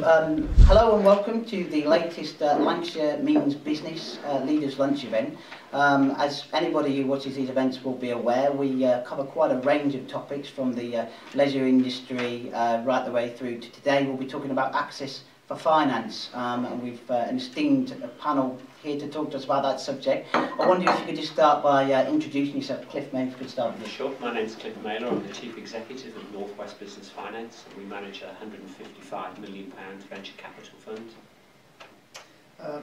Hello and welcome to the latest Lancashire Means Business Leaders Lunch event. As anybody who watches these events will be aware, we cover quite a range of topics from the leisure industry right the way through to today. We'll be talking about access for finance, and we've an esteemed panel here to talk to us about that subject. I wonder if you could just start by introducing yourself. Cliff, maybe if you could start with you. Sure, my name's Cliff Mailer. I'm the Chief Executive of North West Business Finance, and we manage a £155 million venture capital fund.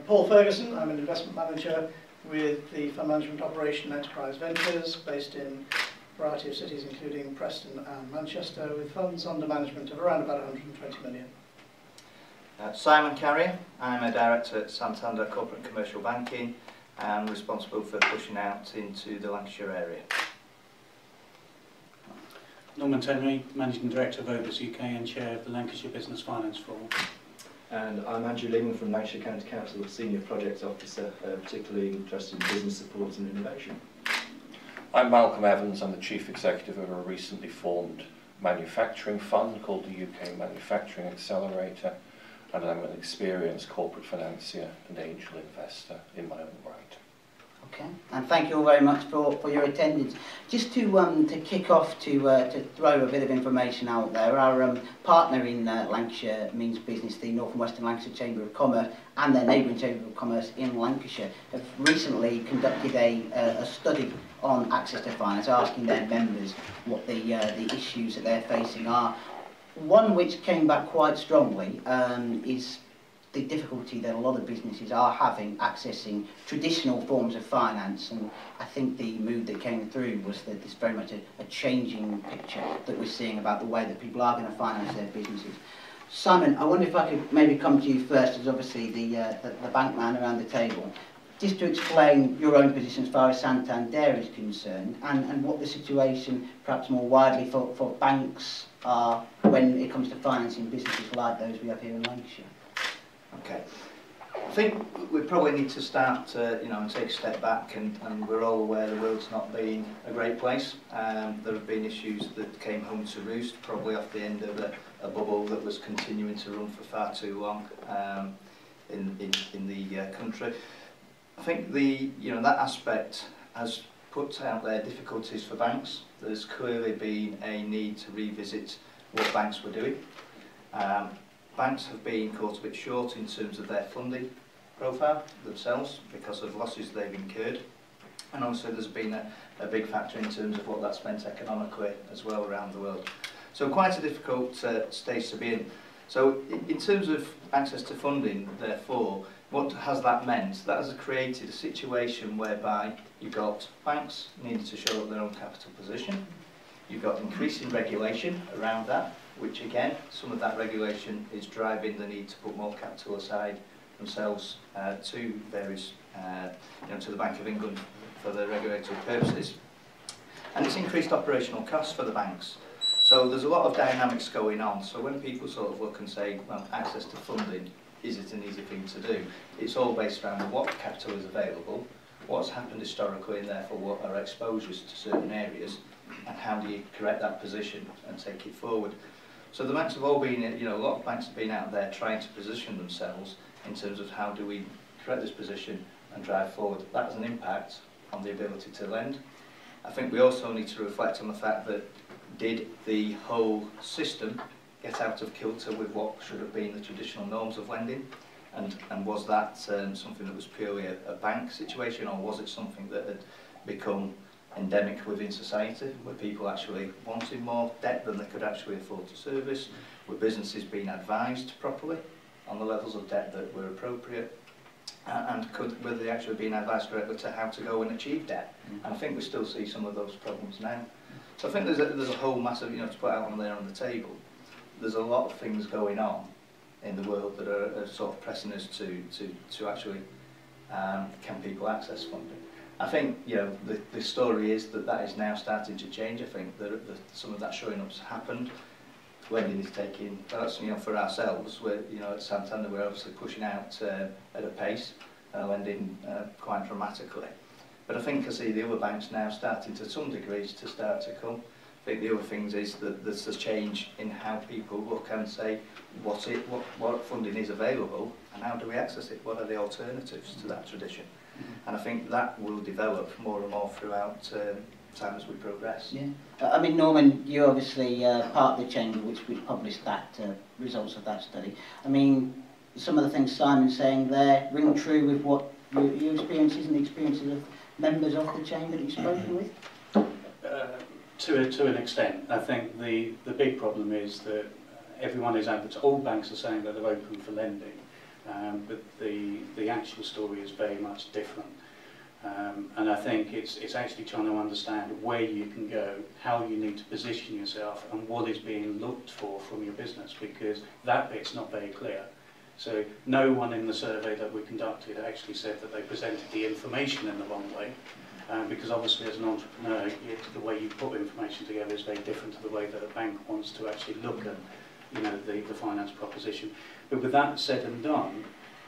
Paul Ferguson, I'm an investment manager with the Fund Management Operation Enterprise Ventures, based in a variety of cities including Preston and Manchester, with funds under management of around about 120 million. Simon Carrier, I'm a director at Santander Corporate and Commercial Banking and responsible for pushing out into the Lancashire area. Norman Henry, Managing Director of Overs UK and Chair of the Lancashire Business Finance Forum. And I'm Andrew Lehman from Lancashire County Council, Senior Project Officer, particularly interested in business support and innovation. I'm Malcolm Evans, I'm the Chief Executive of a recently formed manufacturing fund called the UK Manufacturing Accelerator, and I'm an experienced corporate financier and angel investor in my own right. Okay, and thank you all very much for your attendance. Just to kick off, to throw a bit of information out there, our partner in Lancashire Means Business, the North and Western Lancashire Chamber of Commerce and their neighbouring Chamber of Commerce in Lancashire, have recently conducted a study on access to finance, asking their members what the issues that they're facing are. One which came back quite strongly is the difficulty that a lot of businesses are having accessing traditional forms of finance, and I think the mood that came through was that there's very much a changing picture that we're seeing about the way that people are going to finance their businesses. Simon, I wonder if I could maybe come to you first, as obviously the bank man around the table, just to explain your own position as far as Santander is concerned, and what the situation perhaps more widely for banks are when it comes to financing businesses like those we have here in Lancashire. Okay, I think we probably need to start and take a step back, and we're all aware the world's not been a great place. There have been issues that came home to roost, probably off the end of a bubble that was continuing to run for far too long in the country. I think that aspect has put out there difficulties for banks. There's clearly been a need to revisit what banks were doing. Banks have been caught a bit short in terms of their funding profile themselves because of losses they've incurred, and also there's been a big factor in terms of what that's meant economically as well around the world. So quite a difficult stage to be in. So in terms of access to funding, therefore, what has that meant? That has created a situation whereby you've got banks needing to show up their own capital position. You've got increasing regulation around that, which again, some of that regulation is driving the need to put more capital aside themselves to various, to the Bank of England for the regulatory purposes. And it's increased operational costs for the banks. So there's a lot of dynamics going on. So when people sort of look and say, well, access to funding, is it an easy thing to do? It's all based around what capital is available, what's happened historically, and therefore what are exposures to certain areas, and how do you correct that position and take it forward. So the banks have all been, a lot of banks have been out there trying to position themselves in terms of how do we correct this position and drive forward. That has an impact on the ability to lend. I think we also need to reflect on the fact that did the whole system get out of kilter with what should have been the traditional norms of lending, and was that something that was purely a bank situation, or was it something that had become endemic within society, where people actually wanted more debt than they could actually afford to service, were businesses being advised properly on the levels of debt that were appropriate, and were they actually being advised correctly to how to go and achieve debt. And I think we still see some of those problems now. So I think there's a whole massive, to put out on there on the table, there's a lot of things going on in the world that are sort of pressing us to actually, can people access funding? I think the story is that is now starting to change. I think that some of that showing up's happened. Lending is taking, that's for ourselves. We're at Santander, we're obviously pushing out at a pace, lending quite dramatically. But I think I see the other banks now starting to some degrees to start to come. I think the other things is that there's a change in how people look and say what funding is available and how do we access it, what are the alternatives to that tradition. And I think that will develop more and more throughout time as we progress. Yeah. I mean, Norman, you're obviously part of the chamber which published that results of that study. I mean, some of the things Simon's saying there ring true with what your experiences and the experiences of members of the chamber that you've spoken with? To an extent. I think the big problem is that everyone is advertising, all banks are saying that they're open for lending, but the actual story is very much different. And I think it's actually trying to understand where you can go, how you need to position yourself, and what is being looked for from your business, because that bit's not very clear. So no one in the survey that we conducted actually said that they presented the information in the wrong way, because obviously as an entrepreneur, the way you put information together is very different to the way that a bank wants to actually look at, you know, the finance proposition. But with that said and done,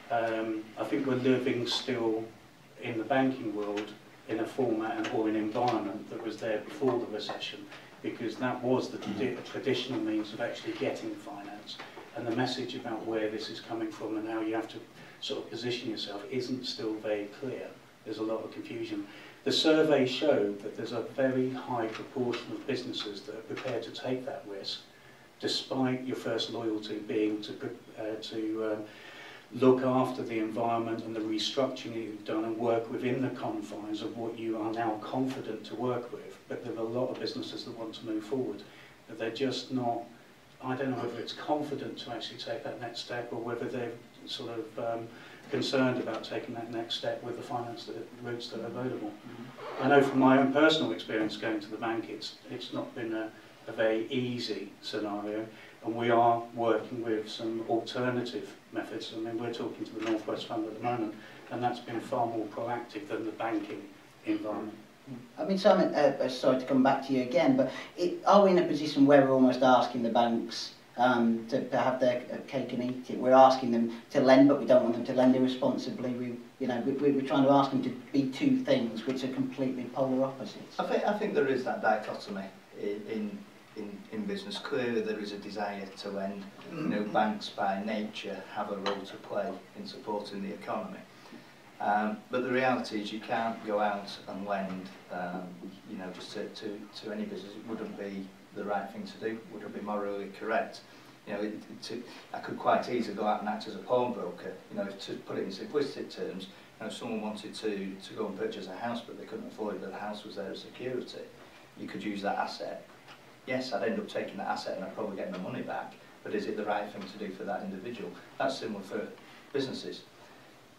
I think we're living still in the banking world in a format or an environment that was there before the recession, because that was the traditional means of actually getting finance. And the message about where this is coming from and how you have to sort of position yourself isn't still very clear. There's a lot of confusion. The survey showed that there's a very high proportion of businesses that are prepared to take that risk, despite your first loyalty being to look after the environment and the restructuring that you've done and work within the confines of what you are now confident to work with. But there are a lot of businesses that want to move forward, but they're just not, I don't know whether it's confident to actually take that next step or whether they're sort of concerned about taking that next step with the finance routes that are available. I know from my own personal experience going to the bank, it's not been a very easy scenario, and we are working with some alternative methods. I mean, we're talking to the North West Fund at the moment, and that's been far more proactive than the banking environment. I mean, Simon, sorry to come back to you again, but are we in a position where we're almost asking the banks to have their cake and eat it? We're asking them to lend, but we don't want them to lend irresponsibly. We're trying to ask them to be two things which are completely polar opposites. I think there is that dichotomy in business. Clearly there is a desire to lend. You know, banks by nature have a role to play in supporting the economy. But the reality is you can't go out and lend, you know, just to any business. It wouldn't be the right thing to do, wouldn't be morally correct. You know, I could quite easily go out and act as a pawnbroker. You know, to put it in simplistic terms, you know, if someone wanted to go and purchase a house but they couldn't afford it, but the house was there as security, you could use that asset. Yes, I'd end up taking that asset and I'd probably get my money back, but is it the right thing to do for that individual? That's similar for businesses.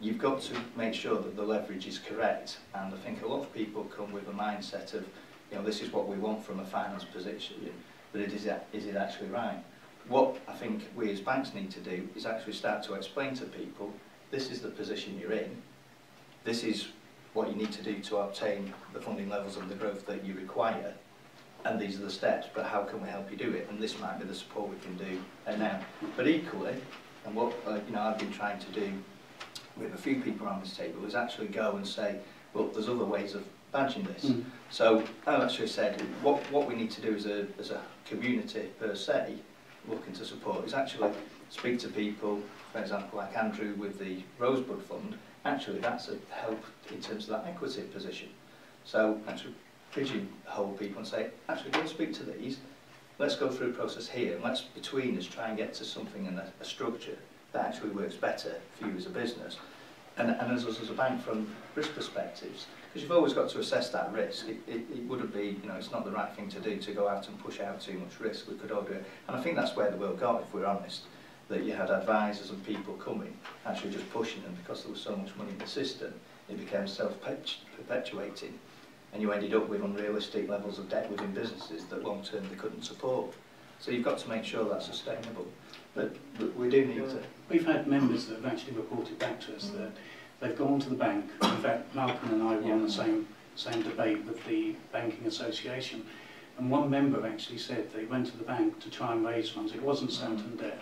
You've got to make sure that the leverage is correct, and I think a lot of people come with a mindset of, you know, this is what we want from a finance position, but is it actually right? What I think we as banks need to do is actually start to explain to people, this is the position you're in, this is what you need to do to obtain the funding levels and the growth that you require, and these are the steps, but how can we help you do it? And this might be the support we can do now. But equally, and what you know, I've been trying to do with a few people around this table is actually go and say, well, there's other ways of badging this. So I actually said what we need to do as a community per se, looking to support, is actually speak to people, for example, like Andrew with the Rosebud Fund. Actually, that's a help in terms of that equity position. So actually pigeonhole people and say, actually, go and speak to these. Let's go through a process here, and let's between us try and get to something in a structure that actually works better for you as a business, and as us as a bank from risk perspectives, because you've always got to assess that risk. It wouldn't be, you know, it's not the right thing to do to go out and push out too much risk. We could all do it, and I think that's where the world got, if we're honest, that you had advisors and people coming, actually just pushing them because there was so much money in the system, it became self-perpetuating, and you ended up with unrealistic levels of debt within businesses that long term they couldn't support. So you've got to make sure that's sustainable. But we do need to. We've had members that have actually reported back to us that they've gone to the bank. In fact, Malcolm and I were on the same debate with the Banking Association, and one member actually said they went to the bank to try and raise funds. It wasn't Santander,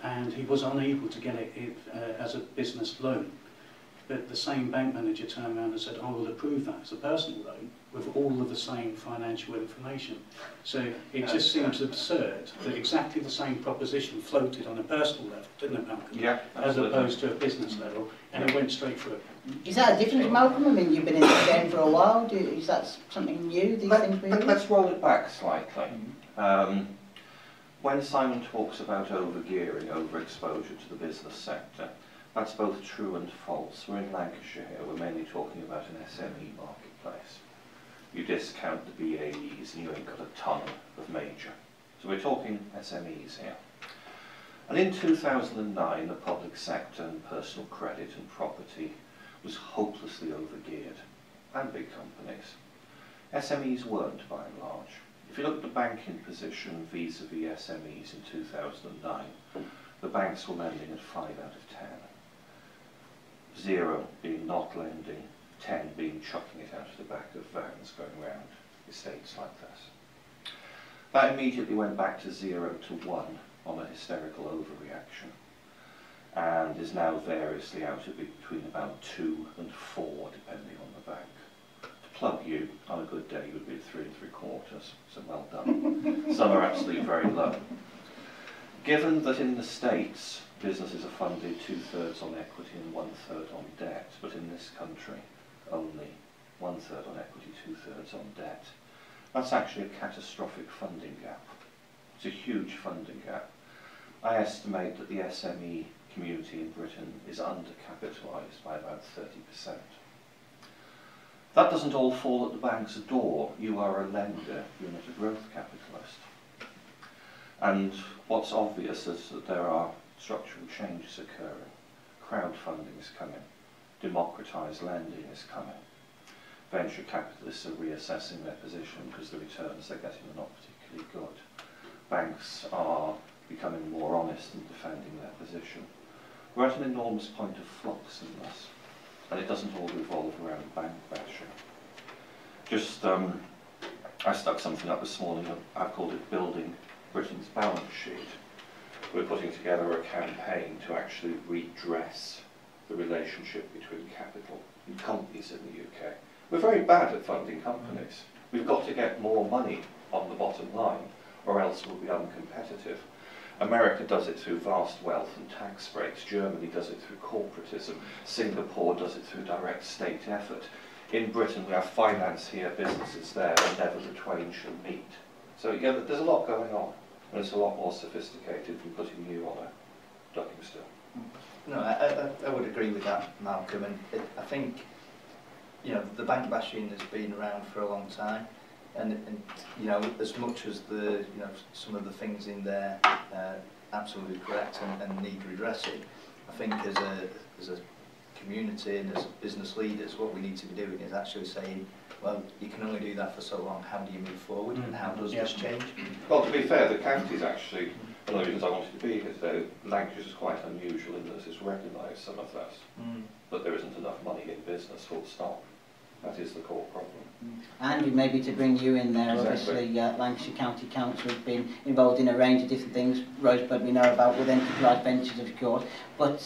and he was unable to get it as a business loan. But the same bank manager turned around and said, I will approve that as a personal loan, with all of the same financial information. So it just seems absurd that exactly the same proposition floated on a personal level, didn't it, Malcolm? Yeah, as opposed to a business level, and it went straight through. Is that a difference, Malcolm? I mean, you've been in the game for a while. Is that something new, these things being used? Let's roll it back slightly. When Simon talks about overgearing, overexposure to the business sector, that's both true and false. We're in Lancashire here, we're mainly talking about an SME marketplace. You discount the BAEs and you ain't got a ton of major. So we're talking SMEs here. And in 2009, the public sector and personal credit and property was hopelessly overgeared, and big companies. SMEs weren't, by and large. If you look at the banking position vis-à-vis SMEs in 2009, the banks were lending at 5 out of 10. 0 being not lending, 10 being chucking it out of the back of vans going around estates like this. That immediately went back to 0 to 1 on a hysterical overreaction, and is now variously out at between about 2 and 4 depending on the bank. To plug you, on a good day you would be at 3 3/4, so well done. Some are absolutely very low. Given that in the States businesses are funded 2/3 on equity and 1/3 on debt, but in this country only 1/3 on equity, 2/3 on debt, that's actually a catastrophic funding gap. It's a huge funding gap. I estimate that the SME community in Britain is undercapitalised by about 30%. That doesn't all fall at the bank's door. You are a lender, you're not a growth capitalist. And what's obvious is that there are structural changes occurring. Crowdfunding is coming. Democratised lending is coming. Venture capitalists are reassessing their position because the returns they're getting are not particularly good. Banks are becoming more honest in defending their position. We're at an enormous point of flux in this, and it doesn't all revolve around bank bashing. Just, I stuck something up this morning, I've called it Building Britain's Balance Sheet. We're putting together a campaign to actually redress the relationship between capital and companies in the UK. We're very bad at funding companies. We've got to get more money on the bottom line, or else we'll be uncompetitive. America does it through vast wealth and tax breaks. Germany does it through corporatism. Singapore does it through direct state effort. In Britain, we have financier businesses there, and never the twain shall meet. So yeah, there's a lot going on, and it's a lot more sophisticated than putting you on a ducking stool. No, I would agree with that, Malcolm, and I think, you know, the bank bashing has been around for a long time, and you know, as much as the, you know, some of the things in there absolutely correct and need redressing, I think as a community and as business leaders, what we need to be doing is actually saying, well, you can only do that for so long. How do you move forward, and how does this change? Well, to be fair, the county's actually, one of the reasons I wanted to be here today, Lancashire is quite unusual in that it's recognised some of this, but there isn't enough money in business, full stop. That is the core problem. And maybe to bring you in there, obviously Lancashire County Council has been involved in a range of different things. Rosebud we know about with Enterprise Ventures, of course, but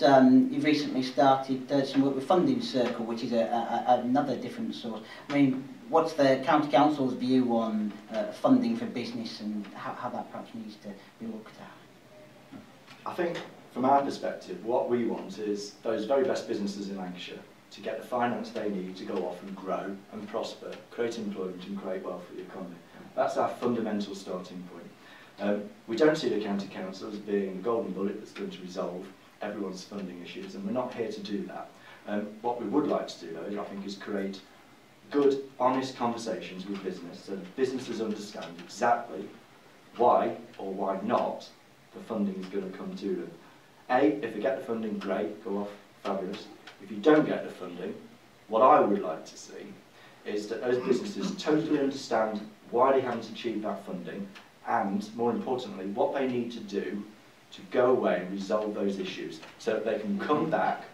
you've recently started some work with Funding Circle, which is another different source. I mean, what's the County Council's view on funding for business and how that perhaps needs to be looked at? I think from our perspective, what we want is those very best businesses in Lancashire to get the finance they need to go off and grow and prosper, create employment and create wealth for the economy. That's our fundamental starting point. We don't see the County Council as being the golden bullet that's going to resolve everyone's funding issues, and we're not here to do that. What we would like to do, though, I think, is create good, honest conversations with business so that businesses understand exactly why or why not the funding is going to come to them. If they get the funding, great, go off, fabulous. If you don't get the funding, what I would like to see is that those businesses totally understand why they haven't achieved that funding, and more importantly, what they need to do to go away and resolve those issues so that they can come back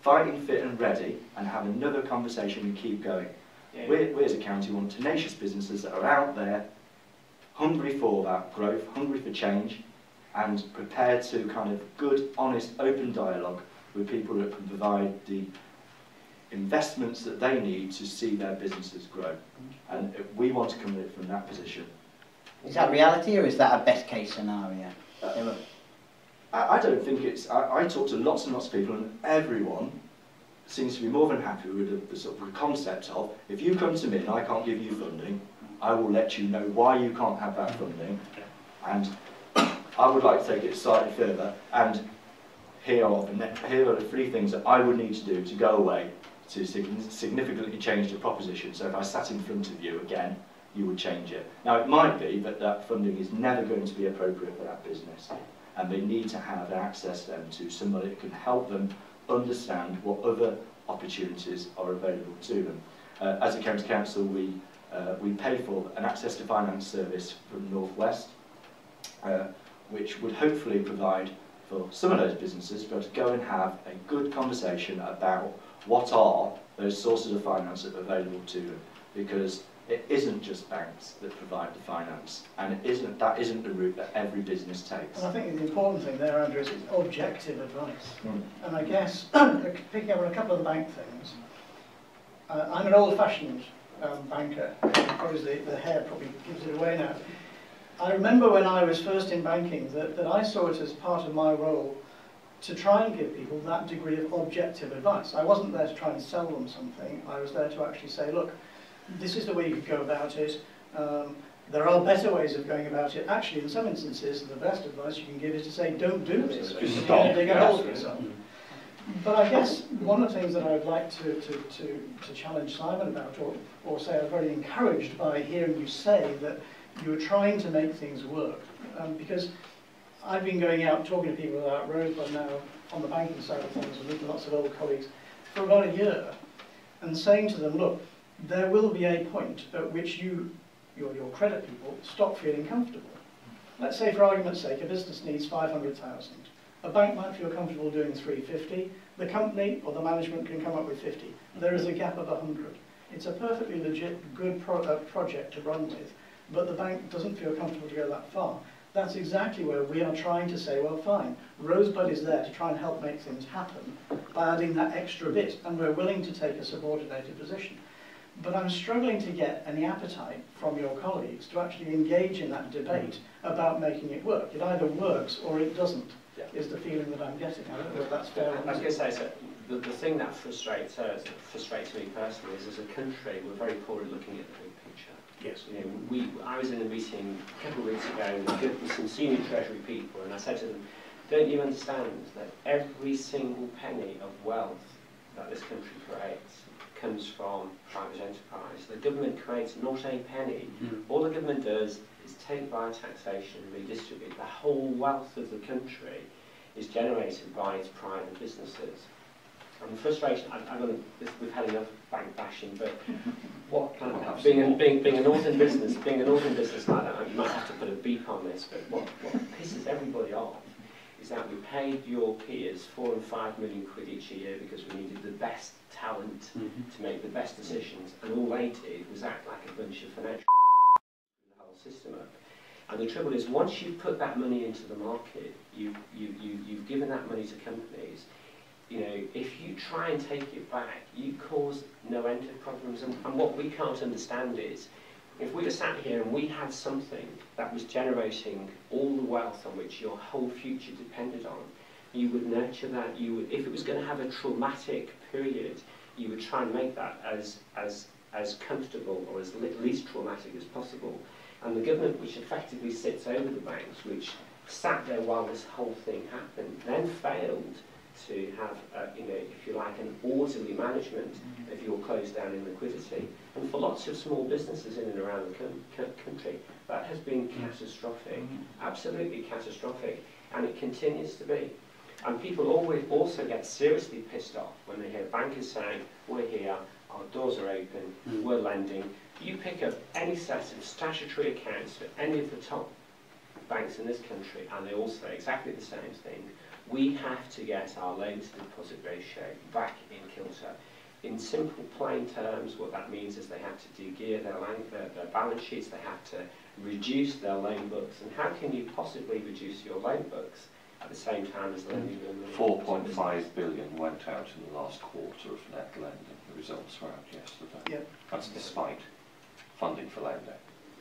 fighting fit and ready and have another conversation and keep going. Yeah. We as a county want tenacious businesses that are out there, hungry for that growth, hungry for change, and prepared to kind of good, honest, open dialogue with people that can provide the investments that they need to see their businesses grow. And we want to come at it from that position. Is that reality, or is that a best case scenario? I don't think it's... I talk to lots and lots of people, and everyone seems to be more than happy with the sort of concept of, if you come to me and I can't give you funding, I will let you know why you can't have that funding, and I would like to take it slightly further, and here are the 3 things that I would need to do to go away to significantly change the proposition. So if I sat in front of you again, you would change it. Now, it might be that that funding is never going to be appropriate for that business, and they need to have access then to somebody that can help them understand what other opportunities are available to them. As a county council, we pay for an access to finance service from North West, which would hopefully provide for some of those businesses to be able to go and have a good conversation about what are those sources of finance that are available to them, because it isn't just banks that provide the finance, and that isn't the route that every business takes. And I think the important thing there, Andrew, is it's objective advice. And I guess, picking up on a couple of the bank things, I'm an old-fashioned banker. Probably the hair probably gives it away now. I remember when I was first in banking that I saw it as part of my role to try and give people that degree of objective advice. I wasn't there to try and sell them something. I was there to actually say, look, this is the way you could go about it. There are better ways of going about it. Actually, in some instances, the best advice you can give is to say, don't do this. Because you're going to dig a hole for yourself. But I guess one of the things that I'd like to challenge Simon about, or say I was very encouraged by hearing you say that you were trying to make things work. Because I've been going out talking to people about Rosebud now on the banking side of things, and meeting lots of old colleagues for about a year, and saying to them, look, there will be a point at which your credit people stop feeling comfortable. Let's say, for argument's sake, a business needs 500,000. A bank might feel comfortable doing 350. The company or the management can come up with 50. There is a gap of 100. It's a perfectly legit, good project to run with, but the bank doesn't feel comfortable to go that far. That's exactly where we are trying to say, well, fine, Rosebud is there to try and help make things happen by adding that extra bit, and we're willing to take a subordinated position. But I'm struggling to get any appetite from your colleagues to actually engage in that debate about making it work. It either works or it doesn't, is the feeling that I'm getting. I don't know if that's fair or not. I was going to say, so the thing that frustrates us, that frustrates me personally, is as a country, we're very poor at looking at the big picture. Yes. You know, I was in a meeting a couple of weeks ago with some senior Treasury people, and I said to them, don't you understand that every single penny of wealth that this country creates comes from private enterprise? The government creates not a penny. All the government does is take via taxation and redistribute. The whole wealth of the country is generated by its private businesses. And the frustration, we've had enough bank bashing, but what being a northern business like that, you might have to put a beep on this, but what pisses everybody off is that we paid your peers 4 and 5 million quid each year because we needed the best talent to make the best decisions, and all they did was act like a bunch of financial the whole system up. And the trouble is, once you put that money into the market, you've given that money to companies. You know, if you try and take it back, you cause no end of problems. And what we can't understand is, if we were sat here and we had something that was generating all the wealth on which your whole future depended on, you would nurture that. You would, if it was going to have a traumatic period, you would try and make that as comfortable or as least traumatic as possible. And the government, which effectively sits over the banks, which sat there while this whole thing happened, then failed to have, if you like, an orderly management of your closed down in liquidity. And for lots of small businesses in and around the country, that has been catastrophic, absolutely catastrophic, and it continues to be. And people always also get seriously pissed off when they hear bankers saying, we're here, our doors are open, we're lending. You pick up any set of statutory accounts for any of the top banks in this country, and they all say exactly the same thing. We have to get our loan-to-deposit ratio back in kilter. In simple, plain terms, what that means is they have to de-gear their balance sheets, they have to reduce their loan books. And how can you possibly reduce your loan books at the same time as lending them money? 4.5 billion went out in the last quarter of net lending. the results were out yesterday. Yeah. That's despite funding for lending.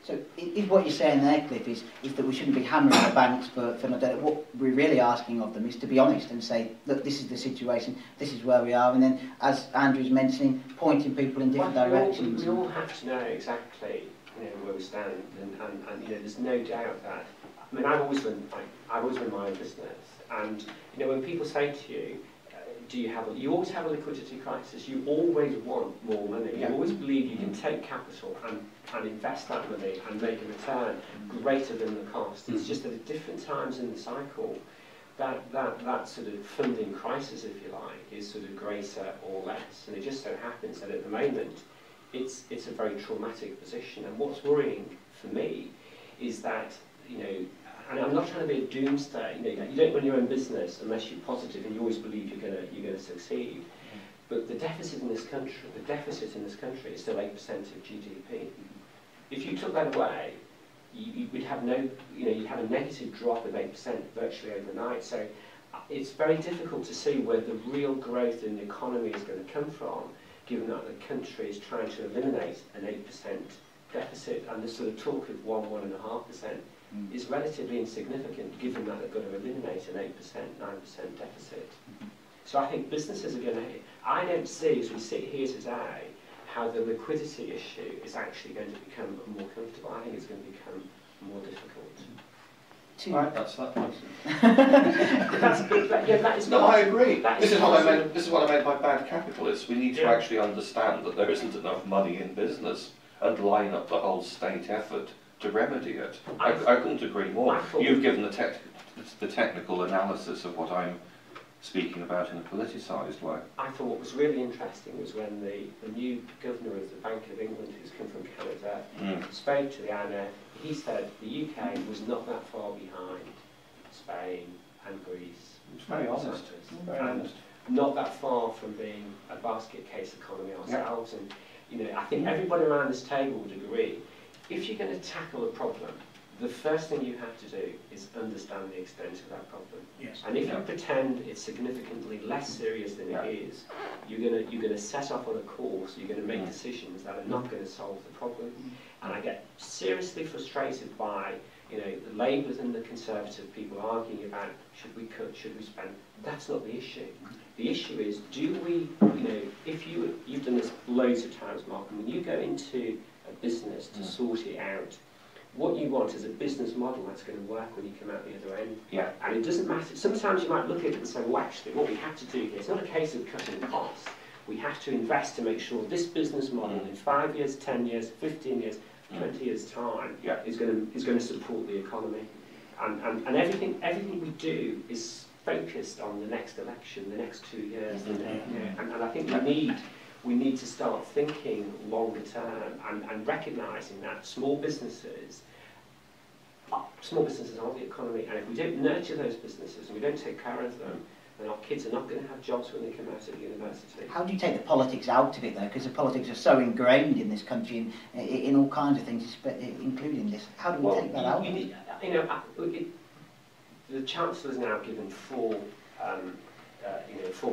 So is what you're saying there, Cliff, is that we shouldn't be hammering the banks for not doing it. What we're really asking of them is to be honest and say, look, this is the situation, this is where we are, and then, as Andrew's mentioning, pointing people in different directions. We all have to know exactly, where we stand, and there's no doubt that. I mean, I've always run my own business, and when people say to you, you always have a liquidity crisis. You always want more money. You always believe you can take capital and invest that money and make a return greater than the cost. It's just that at different times in the cycle, that sort of funding crisis, if you like, is sort of greater or less. And it just so happens that at the moment, it's a very traumatic position. And what's worrying for me is that, and I'm not trying to be a doomsday. You don't run your own business unless you're positive and you always believe you're going to succeed. But the deficit in this country is still 8% of GDP. If you took that away, you'd have you'd have a negative drop of 8% virtually overnight. So it's very difficult to see where the real growth in the economy is going to come from, given that the country is trying to eliminate an 8% deficit, and the sort of talk of 1.5% is relatively insignificant, given that they've got to eliminate an 8%, 9% deficit. So I think businesses are going to. I don't see, as we sit here today, how the liquidity issue is actually going to become more comfortable. I think it's going to become more difficult. Right, that's that person. That is no, I agree. This is what I meant. This is what I meant by bad capitalists. We need to actually understand that there isn't enough money in business and line up the whole state effort to remedy it. I couldn't agree more. You've given the technical analysis of what I'm speaking about in a politicised way. I thought what was really interesting was when the new governor of the Bank of England, who's come from Canada, spoke to the IMF. He said the UK was not that far behind Spain and Greece. It's very honest. Very honest. Not that far from being a basket case economy ourselves. And I think everybody around this table would agree, if you're going to tackle a problem, the first thing you have to do is understand the extent of that problem. Yes. And if you pretend it's significantly less serious than it is, you're going to set off on a course. You're going to make decisions that are not going to solve the problem. And I get seriously frustrated by the Labourers and the Conservative people arguing about should we cut, should we spend. That's not the issue. The issue is, do we, if you've done this loads of times, Mark, and when you go into a business to sort it out, what you want is a business model that's going to work when you come out the other end. Yeah. And it doesn't matter. Sometimes you might look at it and say, well, actually, what we have to do here, it's not a case of cutting costs. We have to invest to make sure this business model in 5 years, 10 years, 15 years, 20 years' time is going to support the economy. And everything we do is focused on the next election, the next 2 years. And I think we need to start thinking longer term and recognising that small businesses are the economy, and if we don't nurture those businesses and we don't take care of them, then our kids are not going to have jobs when they come out of university. How do you take the politics out of it, though? Because the politics are so ingrained in this country, in all kinds of things, including this. How do we take that out? The Chancellor's now given four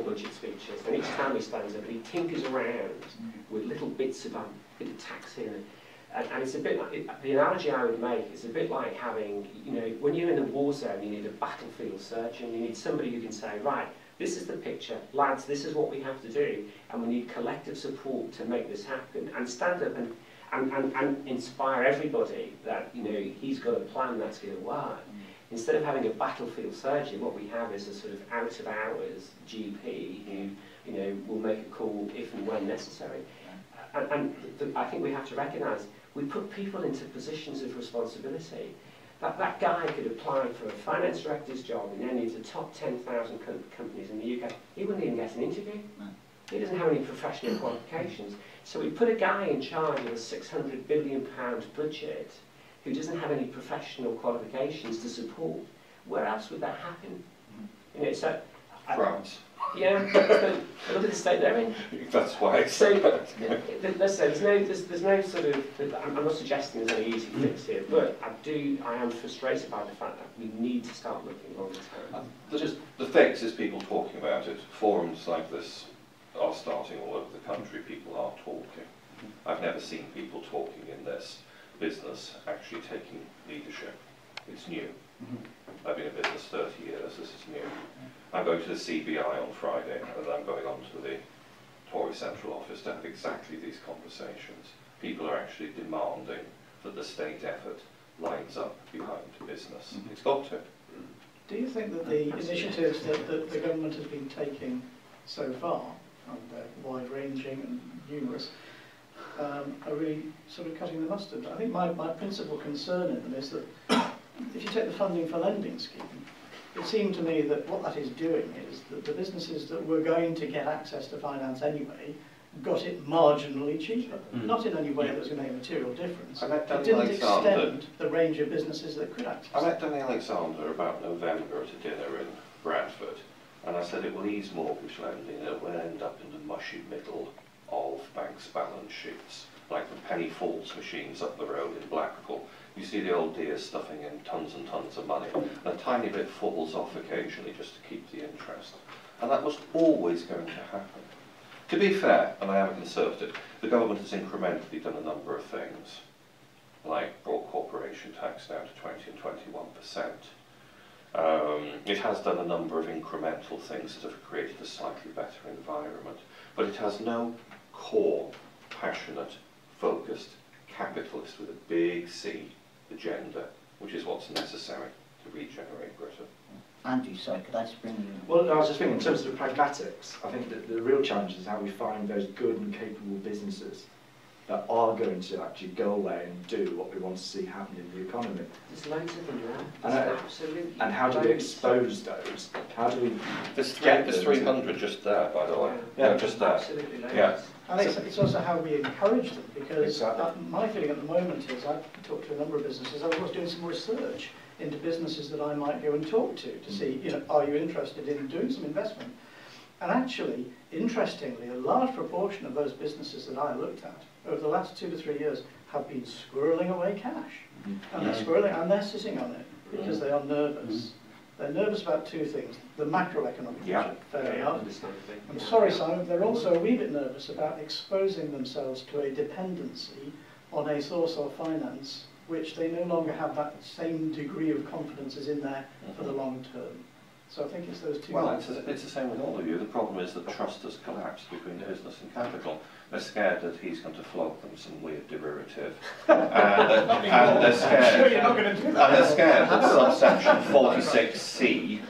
budget speeches, and each time he stands up, he tinkers around with little bits of bit of tax here. And it's a bit like, the analogy I would make is a bit like having, when you're in a war zone, you need a battlefield surgeon. You need somebody who can say, right, this is the picture, lads, this is what we have to do, and we need collective support to make this happen, and stand up and inspire everybody that, he's got a plan that's going to work. Instead of having a battlefield surgeon, what we have is a sort of out-of-hours GP who, will make a call if and when necessary. I think we have to recognise we put people into positions of responsibility. That guy could apply for a finance director's job in any of the top 10,000 companies in the UK. He wouldn't even get an interview. No. He doesn't have any professional qualifications. So we put a guy in charge of a £600 billion budget who doesn't have any professional qualifications to support. Where else would that happen? France. Yeah, but look at the state they're in. That's why. So, let's say there's no sort of. I'm not suggesting there's any easy fix here, but I am frustrated by the fact that we need to start looking longer term. The fix is people talking about it. Forums like this are starting all over the country. People are talking. I've never seen people talking in this business actually taking leadership. It's new. I've been in business 30 years, this is new. I'm going to the CBI on Friday, and I'm going on to the Tory Central Office to have exactly these conversations. People are actually demanding that the state effort lines up behind business. It's got to. Do you think that the initiatives that the government has been taking so far, and they're wide-ranging and numerous, are really sort of cutting the mustard? I think my principal concern in them is that if you take the funding for lending scheme, it seemed to me that what that is doing is that the businesses that were going to get access to finance anyway got it marginally cheaper, not in any way that was going to make a material difference. It didn't extend the range of businesses that could access it. I met Danny Alexander about November at a dinner in Bradford, and I said it will ease mortgage lending, it will end up in the mushy middle of banks' balance sheets, like the penny falls machines up the road in Blackpool. You see the old dear stuffing in tons and tons of money, and a tiny bit falls off occasionally just to keep the interest. And that was always going to happen. To be fair, and I am a Conservative, the government has incrementally done a number of things, like brought corporation tax down to 20 and 21%. It has done a number of incremental things that have created a slightly better environment, but it has no core, passionate, focused, capitalist with a big C agenda, which is what's necessary to regenerate Britain. Andrew, sorry, could I just bring you in? Well, I was just thinking, in terms of the pragmatics, I think that the real challenge is how we find those good and capable businesses that are going to actually go away and do what we want to see happen in the economy. There's loads of them now. Absolutely. And how do we expose those? How do we... There's 300 just there, by the way. Yeah, just there. Absolutely loads. Yeah. And it's also how we encourage them, because my feeling at the moment is, I've talked to a number of businesses, I was doing some research into businesses that I might go and talk to see, you know, are you interested in doing some investment? And actually, interestingly, a large proportion of those businesses that I looked at over the last 2 to 3 years have been squirreling away cash. And they're squirreling, and they're sitting on it because they are nervous. They're nervous about two things: the macroeconomic picture, fair enough. I'm sorry, Simon, they're also a wee bit nervous about exposing themselves to a dependency on a source of finance which they no longer have that same degree of confidence is in there for the long term. So I think it's those two. Well, it's the same with all of you. The problem is that trust has collapsed between business and capital. They're scared that he's going to flog them some weird derivative. And they're scared. Sure, you're not going to do that. And they're scared that subsection 46C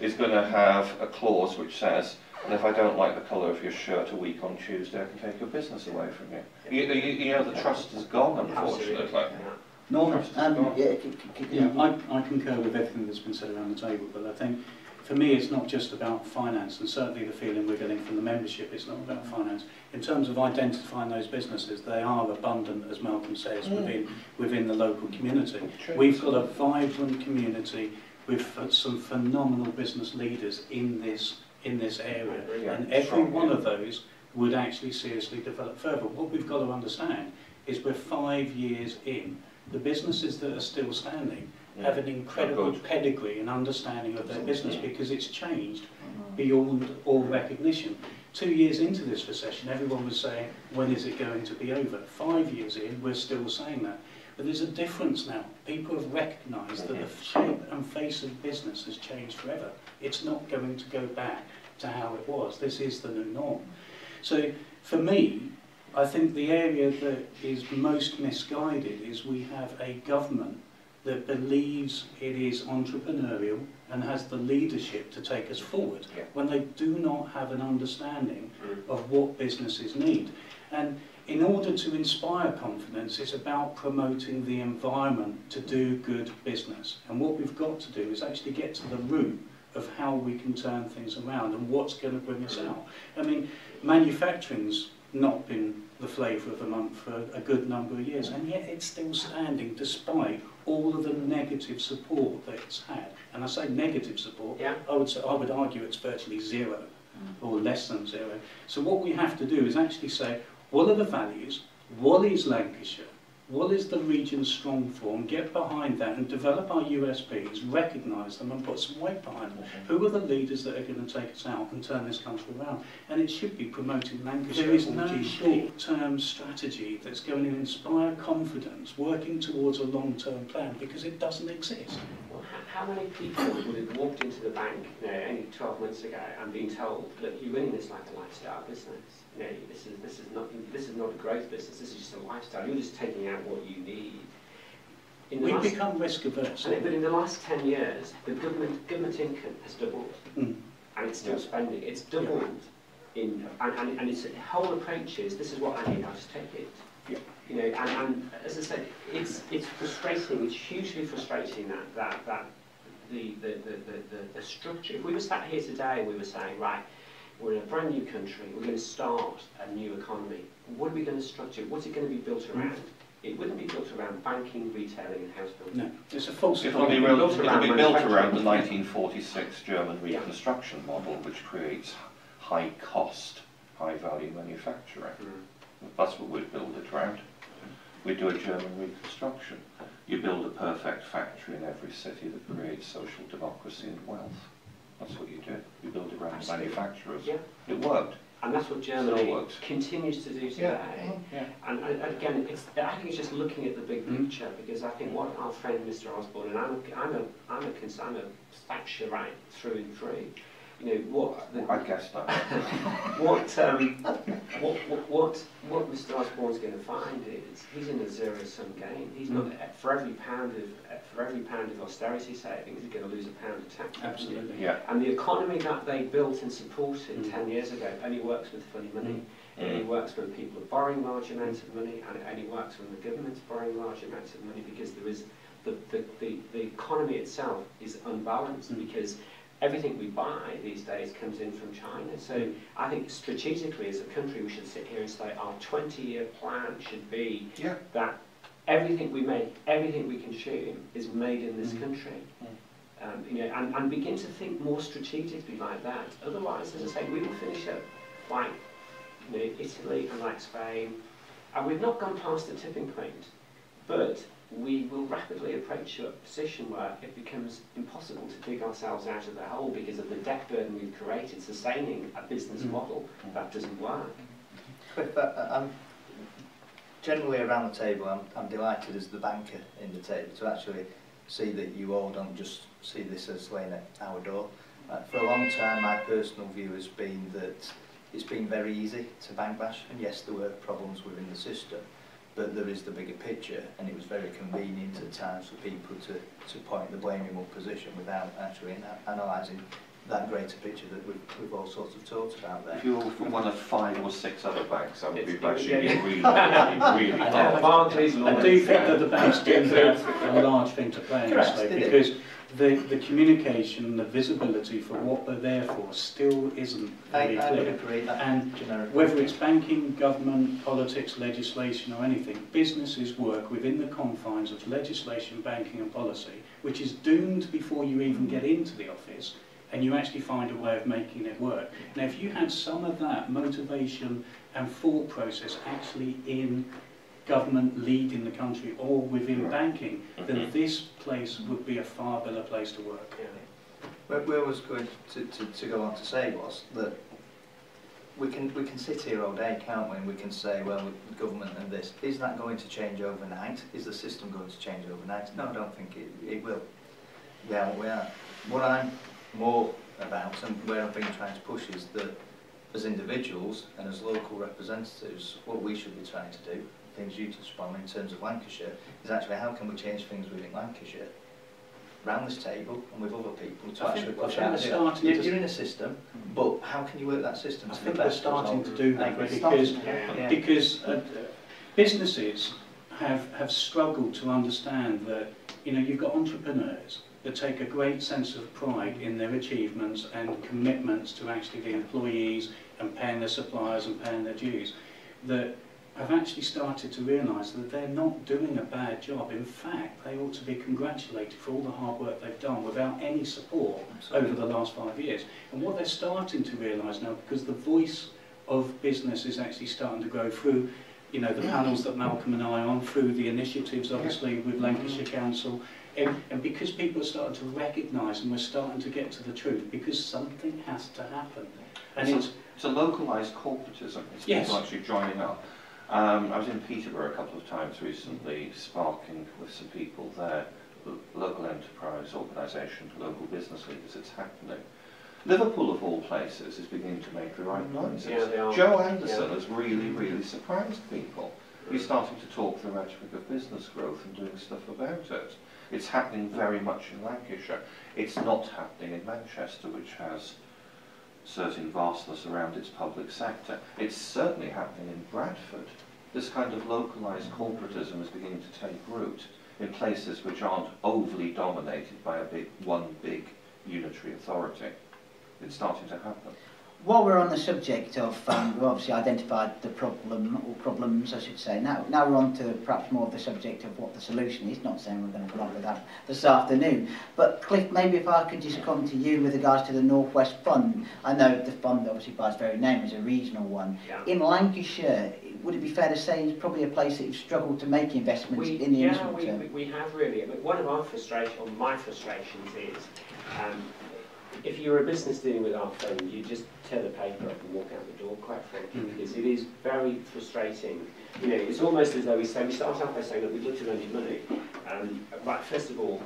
is going to have a clause which says, and if I don't like the colour of your shirt a week on Tuesday, I can take your business away from you. You know, the trust has gone, unfortunately. Norman, I concur with everything that's been said around the table, but I think for me it's not just about finance, and certainly the feeling we're getting from the membership, it's not about finance. In terms of identifying those businesses, they are abundant, as Malcolm says, within the local community. We've got a vibrant community with some phenomenal business leaders in this area, and every one of those would actually seriously develop further. What we've got to understand is we're 5 years in. The businesses that are still standing have an incredible pedigree and understanding of their business, because it's changed beyond all recognition. 2 years into this recession, everyone was saying, when is it going to be over? 5 years in, we're still saying that. But there's a difference now. People have recognised that the shape and face of business has changed forever. It's not going to go back to how it was. This is the new norm. So for me, I think the area that is most misguided is we have a government that believes it is entrepreneurial and has the leadership to take us forward, when they do not have an understanding of what businesses need. And in order to inspire confidence, it's about promoting the environment to do good business. And what we've got to do is actually get to the root of how we can turn things around and what's going to bring us out. I mean, manufacturing's not been the flavour of the month for a good number of years, and yet it's still standing despite all of the negative support that it's had. And I say negative support, I would argue it's virtually zero, or less than zero. So what we have to do is actually say, what are the values, what is Lancashire, what is the region's strong form, get behind that and develop our USPs, recognise them and put some weight behind them. Who are the leaders that are going to take us out and turn this country around? And it should be promoting Lancashire. There is no short-term strategy that's going to inspire confidence, working towards a long-term plan, because it doesn't exist. Well, how many people would have walked into the bank, only 12 months ago and been told, look, you're running this like a lifestyle business. This is not a growth business. This is just a lifestyle. You're just taking out what you need. We've become risk averse. But in the last 10 years, the government income has doubled, and it's still spending. It's doubled, and its whole approach is, this is what I need. I'll just take it. Yeah. And as I said, it's frustrating. It's hugely frustrating that the structure. If we were sat here today and we were saying, right, we're in a brand new country, we're going to start a new economy. What are we going to structure? What's it going to be built around? It wouldn't be built around banking, retailing and house building. No, it's a false It'll be built around the 1946 German reconstruction model, which creates high cost, high value manufacturing. That's what we'd build it around. We do a German reconstruction. You build a perfect factory in every city that creates social democracy and wealth. That's what you do. You build it around manufacturers. Yeah. It worked. And that's what Germany continues to do today. Yeah. And again, I think it's just looking at the big picture, because I think what our friend Mr. Osborne, and I'm a Thatcherite through and through. I guess that. What Mr. Osborne's going to find is he's in a zero-sum game. He's not for every pound of austerity savings, he's going to lose a pound of tax. Absolutely. Yeah. And the economy that they built and supported 10 years ago only works with funny money. It only works when people are borrowing large amounts of money, and it only works when the government's borrowing large amounts of money, because there is the economy itself is unbalanced, because everything we buy these days comes in from China. So I think strategically as a country we should sit here and say our 20-year plan should be that everything we make, everything we consume is made in this country. And begin to think more strategically like that. Otherwise, as I say, we will finish up like Italy and like Spain, and we've not gone past the tipping point, but we will rapidly approach a position where it becomes impossible to dig ourselves out of the hole because of the debt burden we've created, sustaining a business model that doesn't work. Cliff, I'm generally around the table, I'm delighted as the banker in the table to actually see that you all don't just see this as laying at our door. For a long time, my personal view has been that it's been very easy to bank bash, and yes, there were problems within the system, but there is the bigger picture, and it was very convenient at times for people to point the blaming position without actually analysing that greater picture that we've all sort of talked about there. If you were from one of 5 or 6 other banks, I would be bashing you really hard. Barclays, I do think that the banks do have a large thing to play in this, though, because the communication, the visibility for what they're there for still isn't very I would clear. agree that And whether it's banking, government, politics, legislation or anything, businesses work within the confines of legislation, banking and policy, which is doomed before you even get into the office, and you actually find a way of making it work. Now, if you had some of that motivation and thought process actually in government leading the country or within banking, then this place would be a far better place to work. What I was going to go on to say was that we can sit here all day, can't we, and we can say, well, with government and this, is that going to change overnight? Is the system going to change overnight? No, I don't think it will. We are what we are. What I'm more about, and where I've been trying to push, is that as individuals and as local representatives, what we should be trying to do, things you touched upon in terms of Lancashire, is actually how can we change things within Lancashire, around this table and with other people, to actually push out. You're in a system, but how can you work that system to the best? We're starting to do that because businesses have struggled to understand that you've got entrepreneurs that take a great sense of pride in their achievements and commitments to actually the employees and paying their suppliers and paying their dues, that have actually started to realise that they're not doing a bad job. In fact, they ought to be congratulated for all the hard work they've done without any support over the last 5 years. And what they're starting to realise now, because the voice of business is actually starting to grow through, you know, the panels that Malcolm and I are on, through the initiatives obviously with Lancashire Council, and because people are starting to recognise and we're starting to get to the truth, because something has to happen. And it's a localised corporatism. It's people actually joining up. I was in Peterborough a couple of times recently, sparking with some people there, local enterprise organisation, local business leaders. It's happening. Liverpool, of all places, is beginning to make the right noises. Yeah, Joe Anderson has really, really surprised people. He's starting to talk the rhetoric of business growth and doing stuff about it. It's happening very much in Lancashire. It's not happening in Manchester, which has certain vastness around its public sector. It's certainly happening in Bradford. This kind of localised corporatism is beginning to take root in places which aren't overly dominated by one big unitary authority. It's starting to happen. While we're on the subject of, we've obviously identified the problem, or problems I should say, now we're on to perhaps more of the subject of what the solution is, not saying we're going to come up with that this afternoon. But Cliff, maybe if I could just come to you with regards to the North West Fund. I know the fund obviously by its very name is a regional one. Yeah. In Lancashire, would it be fair to say it's probably a place that you've struggled to make investments in the interim term? We have really. I mean, one of our frustrations, or my frustrations is, if you're a business dealing with our fund, you just tear the paper up and walk out the door, quite frankly, because it is very frustrating. You know, it's almost as though we start off by saying, look, we'd love to lend you money. Right, first of all,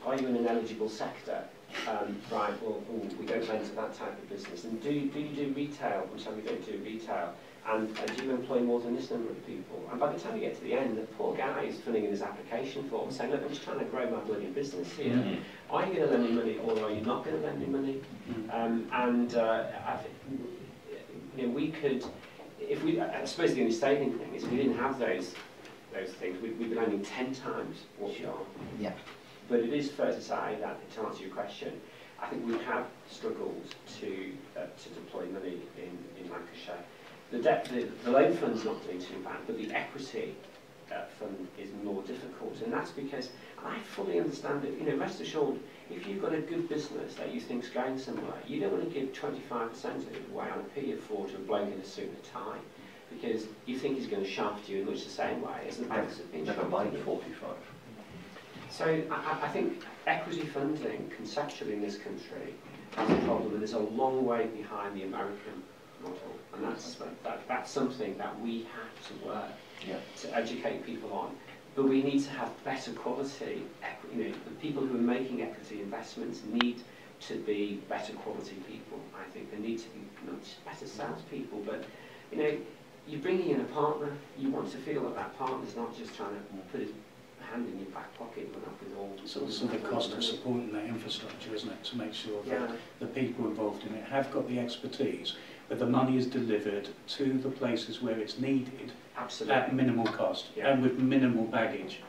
are you in an eligible sector? Right, well, we don't lend to that type of business. And do you do retail? I'm sorry, we don't do retail. And do you employ more than this number of people? And by the time you get to the end, the poor guy is filling in his application form saying, look, I'm just trying to grow my bloody business here. Are you going to lend me money or are you not going to lend me money? I think, you know, we could, if we, I suppose the only saving thing is if we didn't have those things, we'd be lending 10 times what we are. Yeah. But it is fair to say that, to answer your question, I think we have struggled to deploy money in Lancashire. The loan fund's not doing too bad, but the equity fund is more difficult, and that's because I fully understand it. You know, rest assured, if you've got a good business that you think's going somewhere, you don't want to give 25% of it away on a P4 to a bloke in a suit and a tie, because you think he's going to shaft you in much the same way as the banks have been. Never mind 45. So I think equity funding conceptually in this country has a problem, and is a long way behind the American model, and that's something that we have to work to educate people on. But we need to have better quality. You know, the people who are making equity investments need to be better quality people. I think they need to be not just better salespeople, but you know, you're bringing in a partner. You want to feel that that partner's not just trying to put his hand in your back pocket and up with all. So it's the cost of supporting that infrastructure, isn't it, to make sure that the people involved in it have got the expertise, but the money is delivered to the places where it's needed. Absolutely. At minimal cost and with minimal baggage.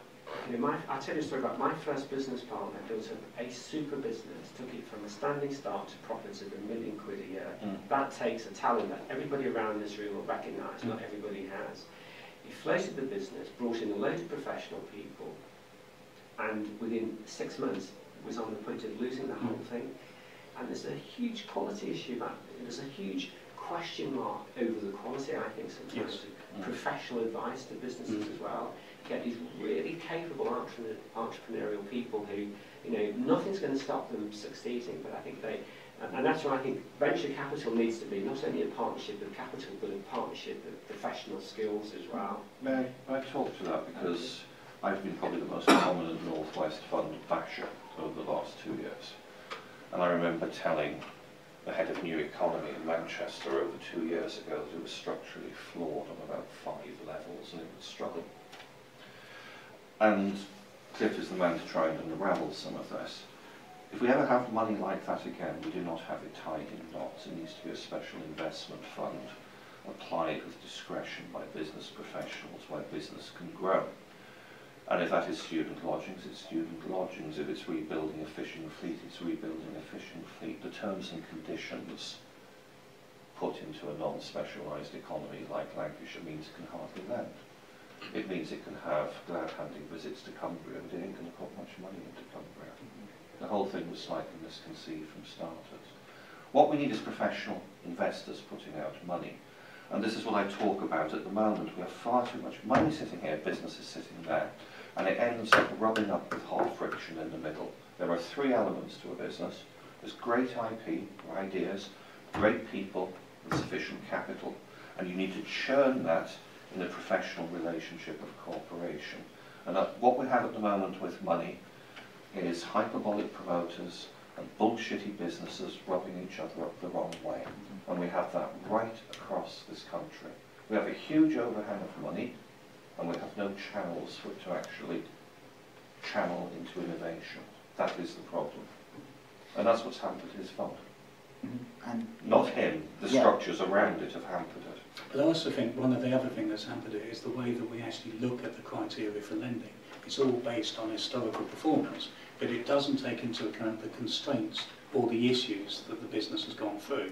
You know, I'll tell you a story about my first business partner. Built a super business, took it from a standing start to profits of £1 million a year. That takes a talent that everybody around this room will recognise, not everybody has. He floated the business, brought in a load of professional people, and within 6 months was on the point of losing the whole thing. And there's a huge quality issue about it. There's a huge question mark over the quality, I think, sometimes. Professional advice to businesses as well. You get these really capable entrepreneurial people who, you know, nothing's going to stop them succeeding, but I think they, and that's why I think venture capital needs to be not only a partnership of capital, but a partnership of professional skills as well. May I talk to that, because I've been probably the most prominent North West Fund basher over the last 2 years. And I remember telling the head of New Economy in Manchester over 2 years ago that it was structurally flawed on about 5 levels and it would struggle. And Cliff is the man to try and unravel some of this. If we ever have money like that again, we do not have it tied in knots. It needs to be a special investment fund applied with discretion by business professionals where business can grow. And if that is student lodgings, it's student lodgings. If it's rebuilding a fishing fleet, it's rebuilding a fishing fleet. The terms and conditions put into a non-specialised economy like Lancashire means it can hardly lend. It means it can have glad-handing visits to Cumbria, but it ain't going to put much money into Cumbria. The whole thing was slightly misconceived from starters. What we need is professional investors putting out money. And this is what I talk about at the moment. We have far too much money sitting here, businesses sitting there, and it ends up rubbing up with hard friction in the middle. There are three elements to a business. There's great IP, or ideas, great people, with sufficient capital, and you need to churn that in the professional relationship of cooperation. And what we have at the moment with money is hyperbolic promoters and bullshitty businesses rubbing each other up the wrong way. And we have that right across this country. We have a huge overhang of money, and we have no channels for it to actually channel into innovation. That is the problem. And that's what's hampered his fund. And not him, the structures around it have hampered it. But I also think one of the other things that's hampered it is the way that we actually look at the criteria for lending. It's all based on historical performance, but it doesn't take into account the constraints or the issues that the business has gone through.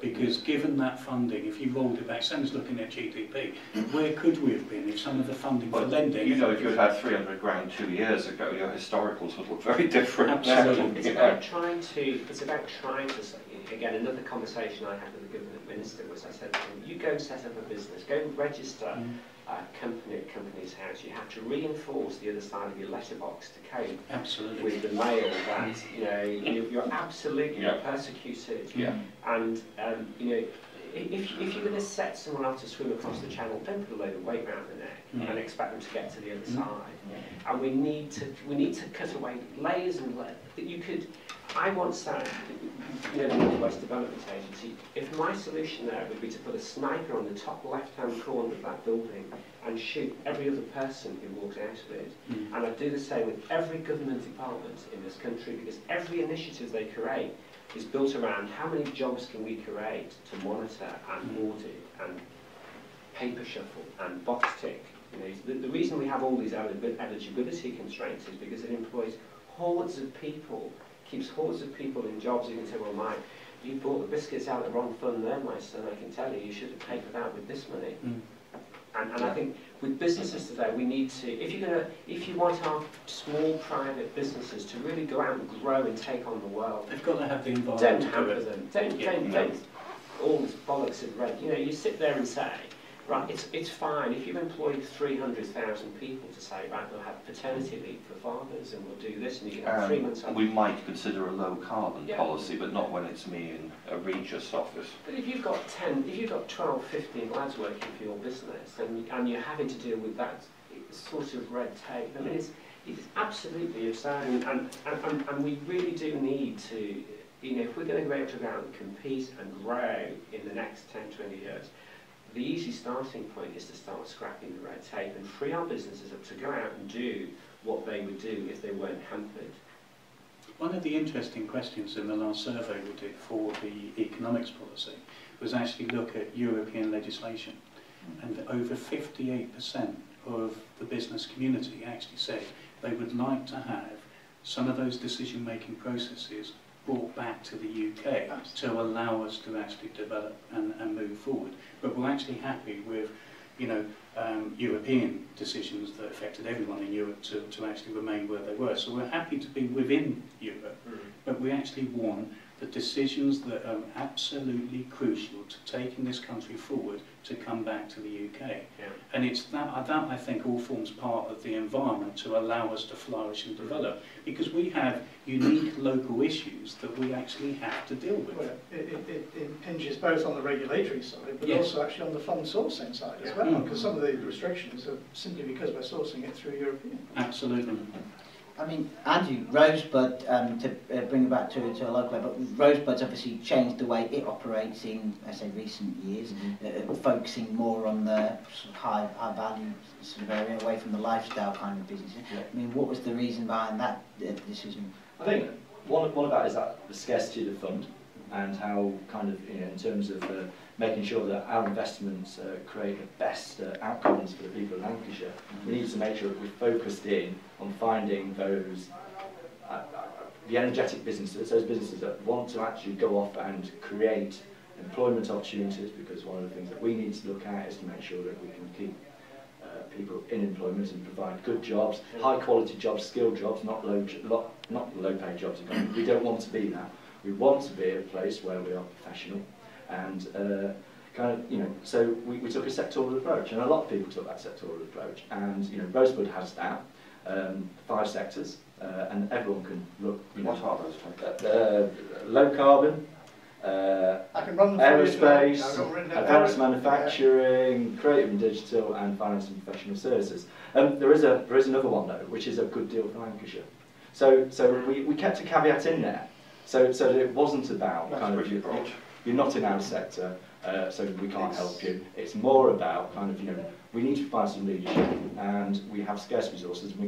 Because given that funding, if you rolled it back, same as looking at GDP, where could we have been if some of the funding for lending... You know, if you had had 300 grand 2 years ago, your historicals would look very different. Absolutely. It's about trying to, again, another conversation I had with the government minister was, I said to him, you go and set up a business, go and register a company at Companies House. You have to reinforce the other side of your letterbox to cope with the mail that, you know, you're absolutely persecuted. And, you know, if you're going to set someone up to swim across the channel, don't put a load of weight around the neck and expect them to get to the other side. And we need to cut away layers and layers. That you could, I once said, you know, the North West Development Agency, if my solution there would be to put a sniper on the top left-hand corner of that building and shoot every other person who walks out of it, and I'd do the same with every government department in this country, because every initiative they create is built around how many jobs can we create to monitor and audit and paper shuffle and box tick. You know, the reason we have all these eligibility constraints is because it employs hordes of people, keeps hordes of people in jobs. You can say, well, Mike, you bought the biscuits out of the wrong fund there, my son. I can tell you, you should have paid for that with this money. And I think with businesses today, we need to, if you want our small private businesses to really go out and grow and take on the world, they've got to have the environment. Don't hamper them. Don't all this bollocks of red. You know, you sit there and say, right, it's fine if you employ 300,000 people to say, right, we'll have paternity leave for fathers and we'll do this and you can have 3 months off. We might consider a low carbon policy, but not when it's me in a Regis office. But if you've got 12, 15 lads working for your business and you're having to deal with that sort of red tape, I mean, it's absolutely absurd, and we really do need to, you know, if we're going to be able to go out and compete and grow in the next 10, 20 years, the easy starting point is to start scrapping the red tape and free our businesses up to go out and do what they would do if they weren't hampered. One of the interesting questions in the last survey we did for the economics policy was actually look at European legislation. And over 58% of the business community actually said they would like to have some of those decision-making processes brought back to the UK to allow us to actually develop and move forward. But we're actually happy with, you know, European decisions that affected everyone in Europe to actually remain where they were. So we're happy to be within Europe, but we actually want the decisions that are absolutely crucial to taking this country forward to come back to the UK. And it's that I think all forms part of the environment to allow us to flourish and develop, because we have unique local issues that we actually have to deal with. Well, it impinges both on the regulatory side, but also actually on the fund sourcing side as well, because some of the restrictions are simply because we're sourcing it through European. Absolutely. I mean, Andrew, Rosebud, to bring it back to a local level, Rosebud's obviously changed the way it operates in, I say, recent years, focusing more on the sort of high value sort of area, away from the lifestyle kind of business. I mean, what was the reason behind that decision? I think one of that is that the scarcity of the fund, and how kind of, you know, in terms of making sure that our investments create the best outcomes for the people of Lancashire. We need to make sure that we're focused in on finding those the energetic businesses, those businesses that want to actually go off and create employment opportunities, because one of the things that we need to look at is to make sure that we can keep people in employment and provide good jobs, high quality jobs, skilled jobs, not low paid jobs. We don't want to be that. We want to be a place where we are professional and kind of, you know, so we took a sectoral approach, and a lot of people took that sectoral approach, and, you know, Rosebud has that, 5 sectors, and everyone can look, you know. What are those? Low carbon, I can run them for you. aerospace, I've got written down. advanced manufacturing, creative and digital, and finance and professional services. There is another one though, which is a good deal for Lancashire. So we kept a caveat in there, so that it wasn't about kind of you're not in our sector, so we can't help you. It's more about kind of, you know, we need to find some leadership, and we have scarce resources, and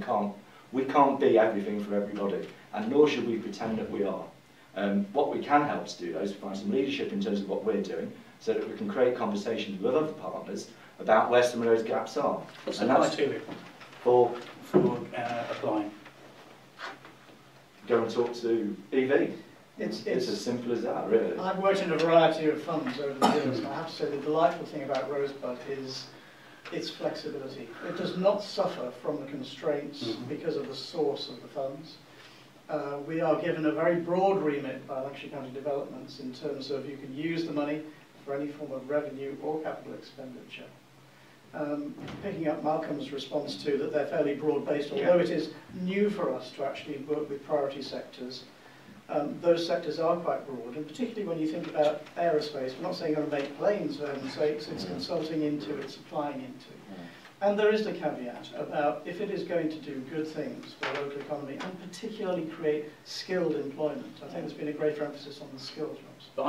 we can't be everything for everybody, and nor should we pretend that we are. What we can help to do though is find some leadership in terms of what we're doing, so that we can create conversations with other partners about where some of those gaps are. What's the criteria for applying? Go and talk to EV. It's as simple as that, really. I've worked in a variety of funds over the years, and I have to say the delightful thing about Rosebud is its flexibility. It does not suffer from the constraints because of the source of the funds. We are given a very broad remit by Lancashire County Developments in terms of you can use the money for any form of revenue or capital expenditure. Picking up Malcolm's response to that they're fairly broad-based, although it is new for us to actually work with priority sectors. Those sectors are quite broad, and particularly when you think about aerospace, we're not saying you're going to make planes, for heaven's sakes, it's consulting into, it's applying into. And there is the caveat about if it is going to do good things for the local economy, and particularly create skilled employment. I think there's been a greater emphasis on the skills jobs. But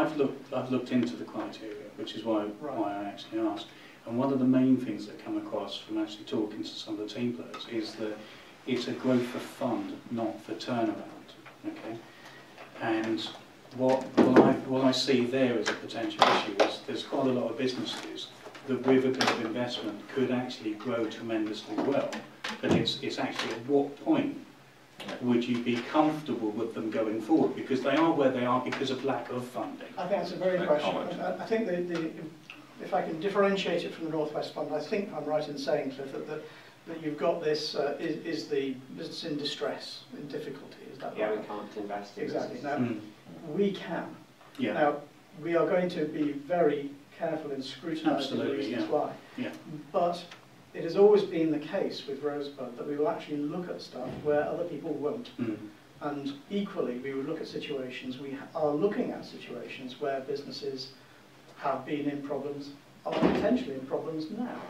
I've looked into the criteria, which is why I actually asked. And one of the main things that come across from actually talking to some of the team players is that it's a growth for fund, not for turnaround. Okay. And what I see there as a potential issue is there's quite a lot of businesses that with a bit of investment could actually grow tremendously well, but it's actually at what point would you be comfortable with them going forward, because they are where they are because of lack of funding. I think that's a very good question. I think if I can differentiate it from the North West Fund, I think I'm right in saying, Cliff, that you've got this, is the business in distress, in difficulty, is that right? Yeah, we can't invest in exactly. business. Now, we can. Yeah. Now, we are going to be very careful in scrutinising the reasons why. Yeah. But it has always been the case with Rosebud that we will actually look at stuff where other people won't. And equally, we would look at situations, we are looking at situations where businesses have been in problems, are potentially in problems now.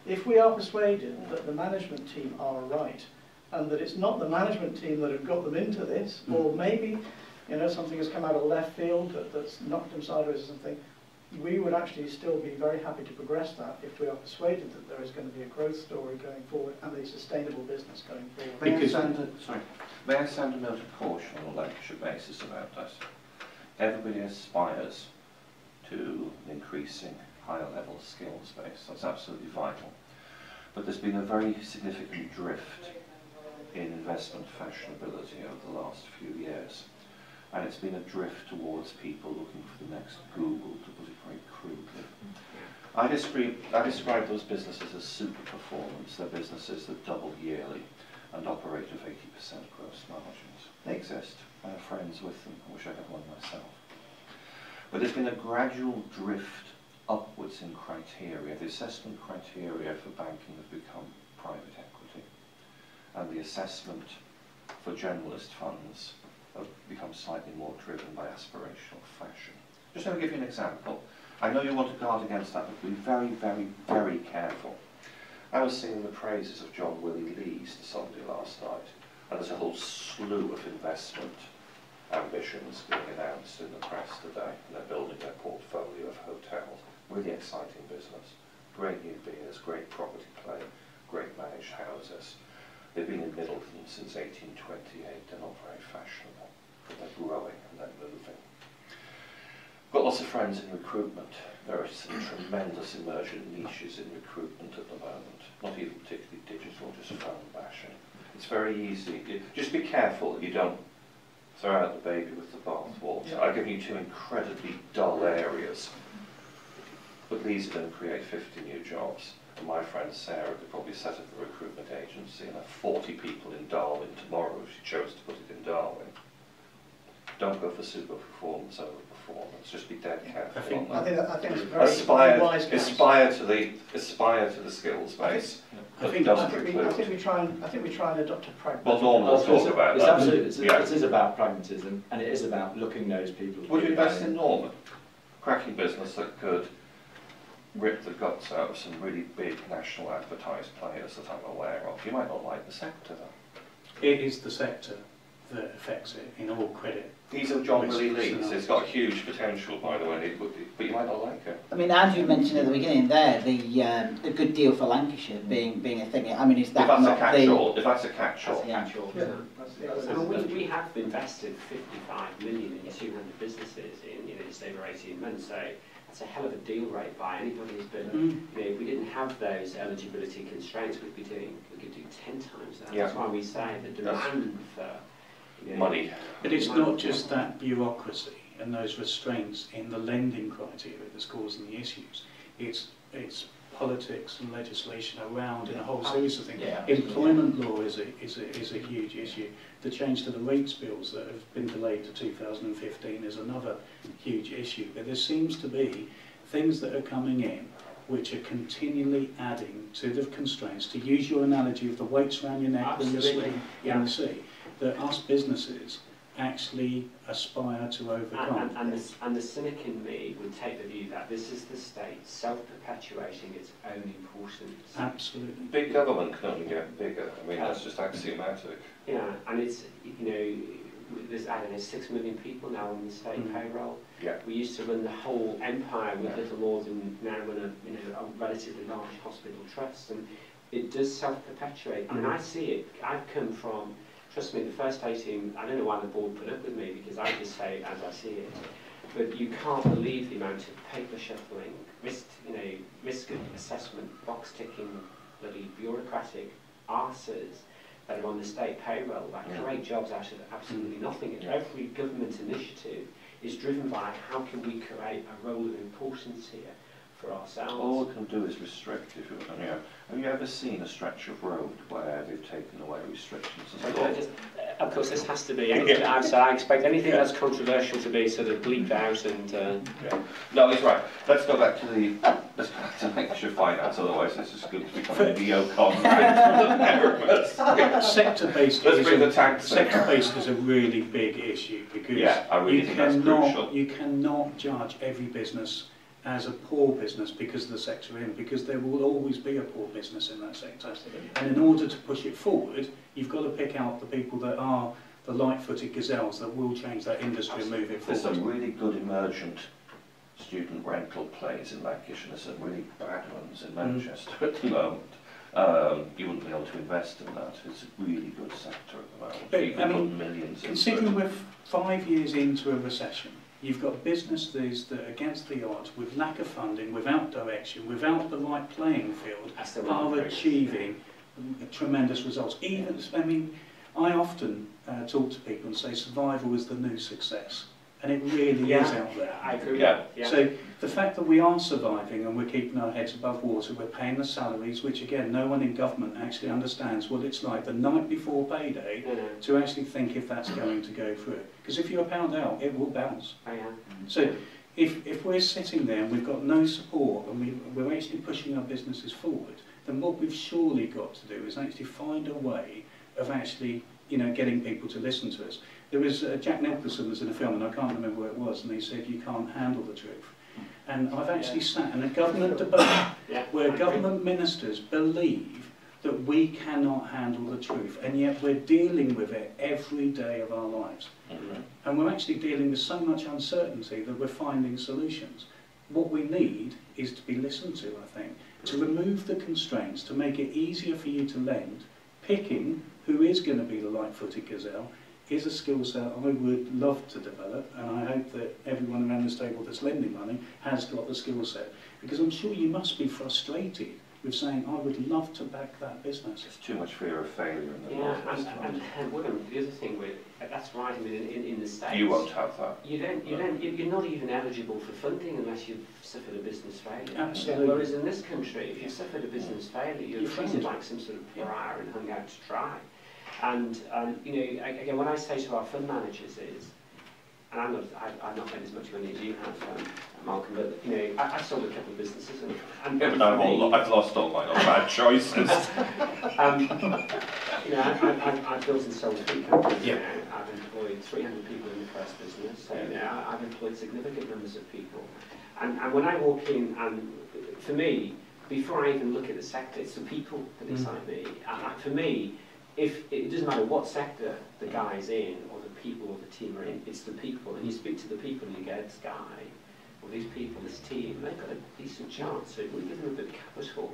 If we are persuaded that the management team are right, and that it's not the management team that have got them into this, or maybe, you know, something has come out of left field that's knocked them sideways or something, we would actually still be very happy to progress that if we are persuaded that there is going to be a growth story going forward and a sustainable business going forward. May I sound a note of caution on a Lancashire basis about this? Everybody aspires to an increasing higher level skills base. That's absolutely vital. But there's been a very significant drift in investment fashionability over the last few years. And it's been a drift towards people looking for the next Google, to put it very crudely. I describe those businesses as super performance. They're businesses that double yearly and operate with 80% gross margins. They exist. I have friends with them. I wish I had one myself. But there's been a gradual drift upwards in criteria. The assessment criteria for banking have become private equity, and the assessment for generalist funds have become slightly more driven by aspirational fashion. Just to give you an example, I know you want to guard against that, but be very, very, very careful. I was singing the praises of John Willie Lees to somebody last night, and there's a whole slew of investment ambitions being announced in the press today, and they're building their portfolio of hotels. Really exciting business. Great new beers, great property play, great managed houses. They've been in Middleton since 1828. They're not very fashionable, but they're growing and they're moving. I've got lots of friends in recruitment. There are some tremendous emergent niches in recruitment at the moment, not even particularly digital, just phone bashing. It's very easy. Just be careful that you don't throw out the baby with the bathwater. I've given you two incredibly dull areas, but these are going to create 50 new jobs. And my friend Sarah could probably set up a recruitment agency and have 40 people in Darwin tomorrow if she chose to put it in Darwin. Don't go for super performance over performance. Just be dead careful on that. I think it's very wise guidance. Aspire to the skills base. I think we try and adopt a pragmatic. Well, Norman will talk about it's that. Absolutely, it is about pragmatism, and it is about looking those people. Would you invest in Norman? Cracking business that could rip the guts out of some really big national advertised players that I'm aware of. You might not like the sector though. It is the sector that affects it, in all credit. These are John Willie Leeds. It's got huge potential, by the way, but you might not like it. I mean, Andrew mentioned at the beginning there the good deal for Lancashire being a thing. I mean, is that if that's not a catch-all? If that's a catch-all. We have invested 55 million in 200 businesses in just over 18 months. So that's a hell of a deal rate by anybody who's been. If we didn't have those eligibility constraints, we could do 10 times that. Yeah. That's why we say the demand for money. But it's not just that bureaucracy and those restraints in the lending criteria that's causing the issues. It's politics and legislation around and a whole series of things. Yeah, employment law is a huge issue. The change to the rates bills that have been delayed to 2015 is another huge issue. But there seems to be things that are coming in which are continually adding to the constraints, to use your analogy of the weights around your neck when you're swimming in the sea, that us businesses actually aspire to overcome. And the cynic in me would take the view that this is the state self-perpetuating its own importance. Absolutely. Big government can only get bigger. I mean, that's just axiomatic. Yeah, and it's, there's, I don't know, 6 million people now on the state payroll. Yeah. We used to run the whole empire with little more than now run a relatively large hospital trust, and it does self-perpetuate. I mean, I see it. I've come from, trust me, the first 18, I don't know why the board put up with me, because I just say as I see it. But you can't believe the amount of paper shuffling, risk assessment, box ticking, bloody bureaucratic arses that are on the state payroll that create jobs out of absolutely nothing. And every government initiative is driven by how can we create a role of importance here for ourselves. All we can do is restrict. Have you ever seen a stretch of road where they've taken away restrictions? Of course, this has to be anything outside. I expect anything that's controversial to be sort of bleeped out and. No, he's right. Let's go back to Lancashire finance. Otherwise, this is going to become a neocon. Sector-based is a really big issue because I really think that's crucial. You cannot judge every business as a poor business because of the sector we're in, because there will always be a poor business in that sector. And in order to push it forward, you've got to pick out the people that are the light-footed gazelles that will change that industry and move it forward. There's some really good emergent student rental plays in Lancashire, and there's some really bad ones in Manchester at the moment. You wouldn't be able to invest in that. It's a really good sector at the moment. But, you can put millions considering we're 5 years into a recession, you've got businesses that are against the odds, with lack of funding, without direction, without the right playing field, are achieving tremendous results. I often talk to people and say survival is the new success. And it really is out there. I agree with that. Yeah. So the fact that we are surviving and we're keeping our heads above water, we're paying the salaries, which again, no one in government actually understands what it's like the night before payday to actually think if that's going to go through. Because if you're pound out, it will bounce. So if we're sitting there and we've got no support and we're actually pushing our businesses forward, then what we've surely got to do is actually find a way of actually getting people to listen to us. There was Jack Nicholson was in a film, and I can't remember where it was, and he said, "You can't handle the truth." And I've actually sat in a government debate where government ministers believe that we cannot handle the truth, and yet we're dealing with it every day of our lives. And we're actually dealing with so much uncertainty that we're finding solutions. What we need is to be listened to, I think, to remove the constraints, to make it easier for you to lend. Picking who is going to be the light-footed gazelle is a skill set I would love to develop, and I hope that everyone around this table that's lending money has got the skill set. Because I'm sure you must be frustrated with saying, I would love to back that business. There's too much fear of failure in the and William, the other thing that's right. I mean, in the States, you won't have that. You're not even eligible for funding unless you've suffered a business failure. Absolutely. Whereas in this country, if you've suffered a business failure, you're treated like some sort of pariah and hung out to dry. And again, what I say to our fund managers is, and I've not made as much money as you have, Malcolm, but you know, I sold a couple of businesses, and Yeah, but I've lost all mine on bad choices. you know, I've built and sold 3 companies. Yeah. Now. I've employed 300 people in the press business, so you know, I've employed significant numbers of people. And when I walk in, and for me, before I even look at the sector, it's the people that excite me. For me, if it doesn't matter what sector the guy's in, or the people or the team are in, it's the people. And you speak to the people, and you go, this guy, or these people, this team, they've got a decent chance. So if we give them a bit of capital,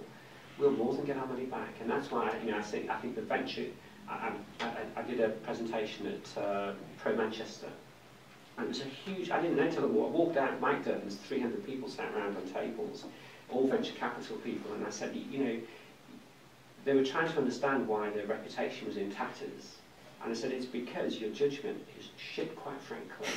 we'll more than get our money back. And that's why, you know, I think the venture. I did a presentation at Pro Manchester. And it was a huge, I didn't know until I walked out, mic'd up, and 300 people sat around on tables, all venture capital people, and I said, you know, they were trying to understand why their reputation was in tatters. And I said, it's because your judgment is shit, quite frankly.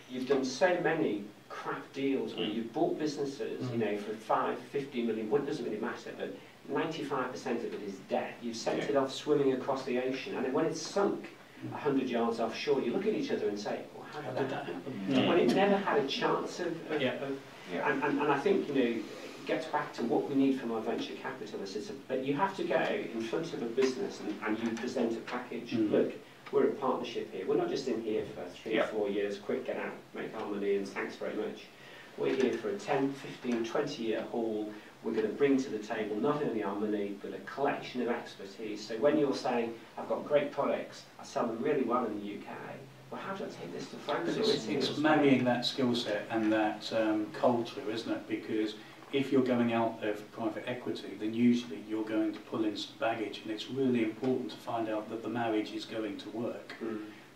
You've done so many crap deals where you've bought businesses, you know, for 5, 50 million, well, it doesn't really matter, but 95% of it is debt. You've sent it off swimming across the ocean, and then when it's sunk 100 yards offshore, you look at each other and say, well, how did that happen? When it never had a chance of and I think, you know, it gets back to what we need from our venture capitalists. Is that you have to go in front of a business and you present a package. Look, we're a partnership here. We're not just in here for 3 or 4 years, quick, get out, make our money, and thanks very much. We're here for a 10, 15, 20-year haul. We're going to bring to the table not only our money, but a collection of expertise. So when you're saying, I've got great products, I sell them really well in the UK, well, how do I take this to France? It's marrying that skill set and that culture, isn't it? Because if you're going out there for private equity, then usually you're going to pull in some baggage, and it's really important to find out that the marriage is going to work.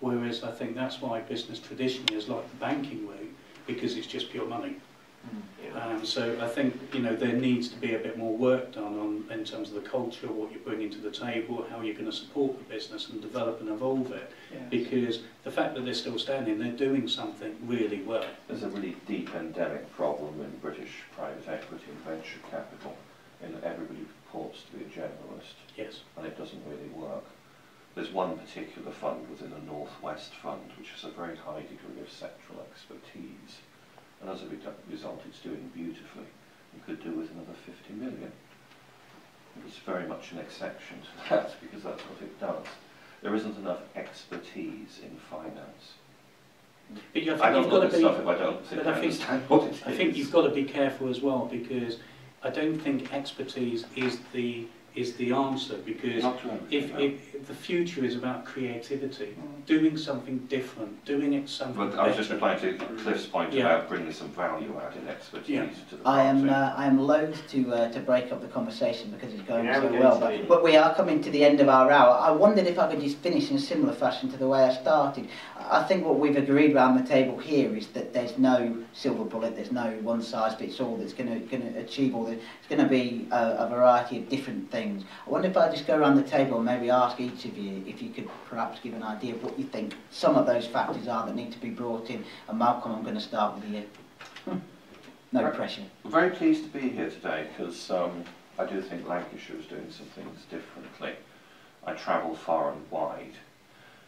Whereas I think that's why business traditionally is like the banking route, because it's just pure money. So I think, you know, there needs to be a bit more work done in terms of the culture, what you're bringing to the table, how you're going to support the business and develop and evolve it. Because the fact that they're still standing, they're doing something really well. There's a really deep endemic problem in British private equity and venture capital, in that everybody purports to be a generalist. Yes. And it doesn't really work. There's one particular fund within the Northwest Fund, which has a very high degree of sectoral expertise. And as a result, it's doing beautifully. You could do with another 50 million. It's very much an exception to that, because that's what it does. There isn't enough expertise in finance. But I don't look at stuff if I don't think I understand what it is. I think you've got to be careful as well, because I don't think expertise is the answer, because if the future is about creativity, doing something different, doing it something But I was just replying to Cliff's point about bringing some value out in expertise to the I party. am loath to break up the conversation because it's going so well, but we are coming to the end of our hour. I wondered if I could just finish in a similar fashion to the way I started. I think what we've agreed around the table here is that there's no silver bullet, there's no one size fits all that's going to achieve all this. It's going to be a variety of different things. I wonder if I just go around the table and maybe ask each of you if you could perhaps give an idea of what you think some of those factors are that need to be brought in. And Malcolm, I'm going to start with you. No pressure. I'm very pleased to be here today, because I do think Lancashire is doing some things differently. I travel far and wide.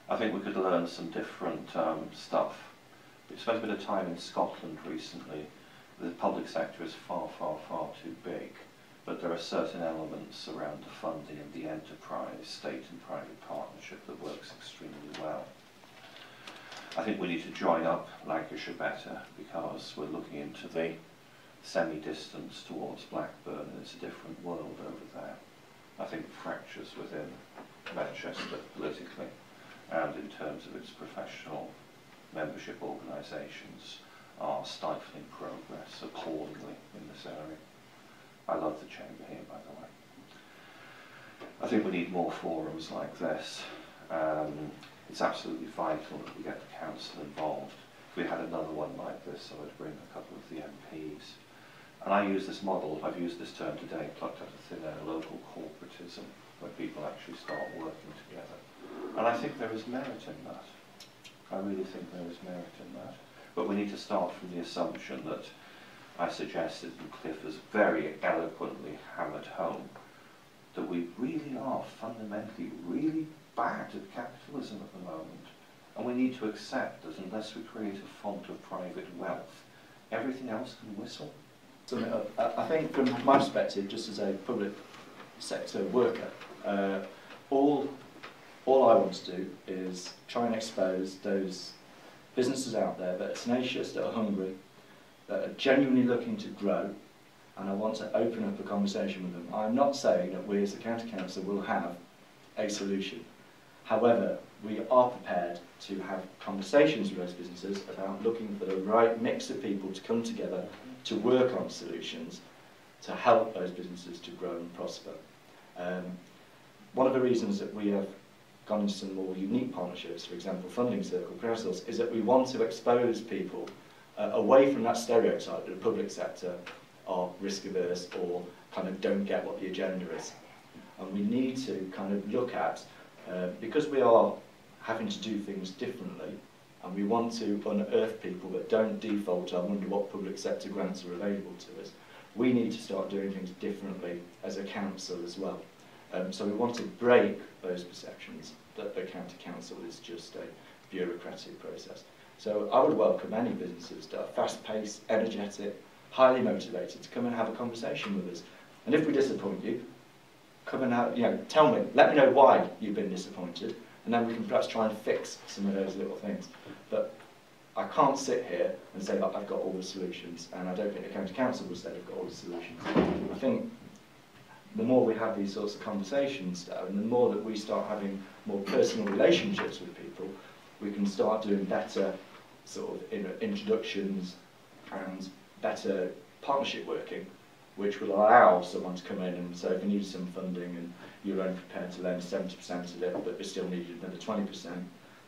I think we could learn some different stuff. We spent a bit of time in Scotland recently. The public sector is far, far, far too big. But there are certain elements around the funding of the enterprise, state and private partnership, that works extremely well. I think we need to join up Lancashire better, because we're looking into the semi-distance towards Blackburn, and it's a different world over there. I think fractures within Manchester politically, and in terms of its professional membership organisations, are stifling progress appallingly in this area. I love the chamber here, by the way. I think we need more forums like this. It's absolutely vital that we get the council involved. If we had another one like this, I would bring a couple of the MPs. And I use this model, I've used this term today, plucked out of thin air, local corporatism, where people actually start working together. And I think there is merit in that. I really think there is merit in that. But we need to start from the assumption that I suggested, and Cliff has very eloquently hammered home, that we really are fundamentally really bad at capitalism at the moment. And we need to accept that unless we create a font of private wealth, everything else can whistle. So, I think from my perspective, just as a public sector worker, all I want to do is try and expose those businesses out there that are tenacious, that are hungry, that are genuinely looking to grow, and I want to open up a conversation with them. I'm not saying that we as a county council will have a solution. However, we are prepared to have conversations with those businesses about looking for the right mix of people to come together to work on solutions to help those businesses to grow and prosper. One of the reasons that we have gone into some more unique partnerships, for example, Funding Circle, Crowdsource, is that we want to expose people away from that stereotype that the public sector are risk averse or kind of don't get what the agenda is. And we need to kind of look at, because we are having to do things differently, and we want to unearth people that don't default I wonder what public sector grants are available to us, we need to start doing things differently as a council as well. So we want to break those perceptions that the county council is just a bureaucratic process. So I would welcome any businesses that are fast-paced, energetic, highly motivated to come and have a conversation with us. And if we disappoint you, come and have, tell me, let me know why you've been disappointed, and then we can perhaps try and fix some of those little things. But I can't sit here and say that I've got all the solutions, and I don't think the county council will say they've got all the solutions. I think the more we have these sorts of conversations, and the more that we start having more personal relationships with people, we can start doing better sort of introductions and better partnership working, which will allow someone to come in and say, if you need some funding and you're only prepared to lend 70% of it, but you still need another 20%,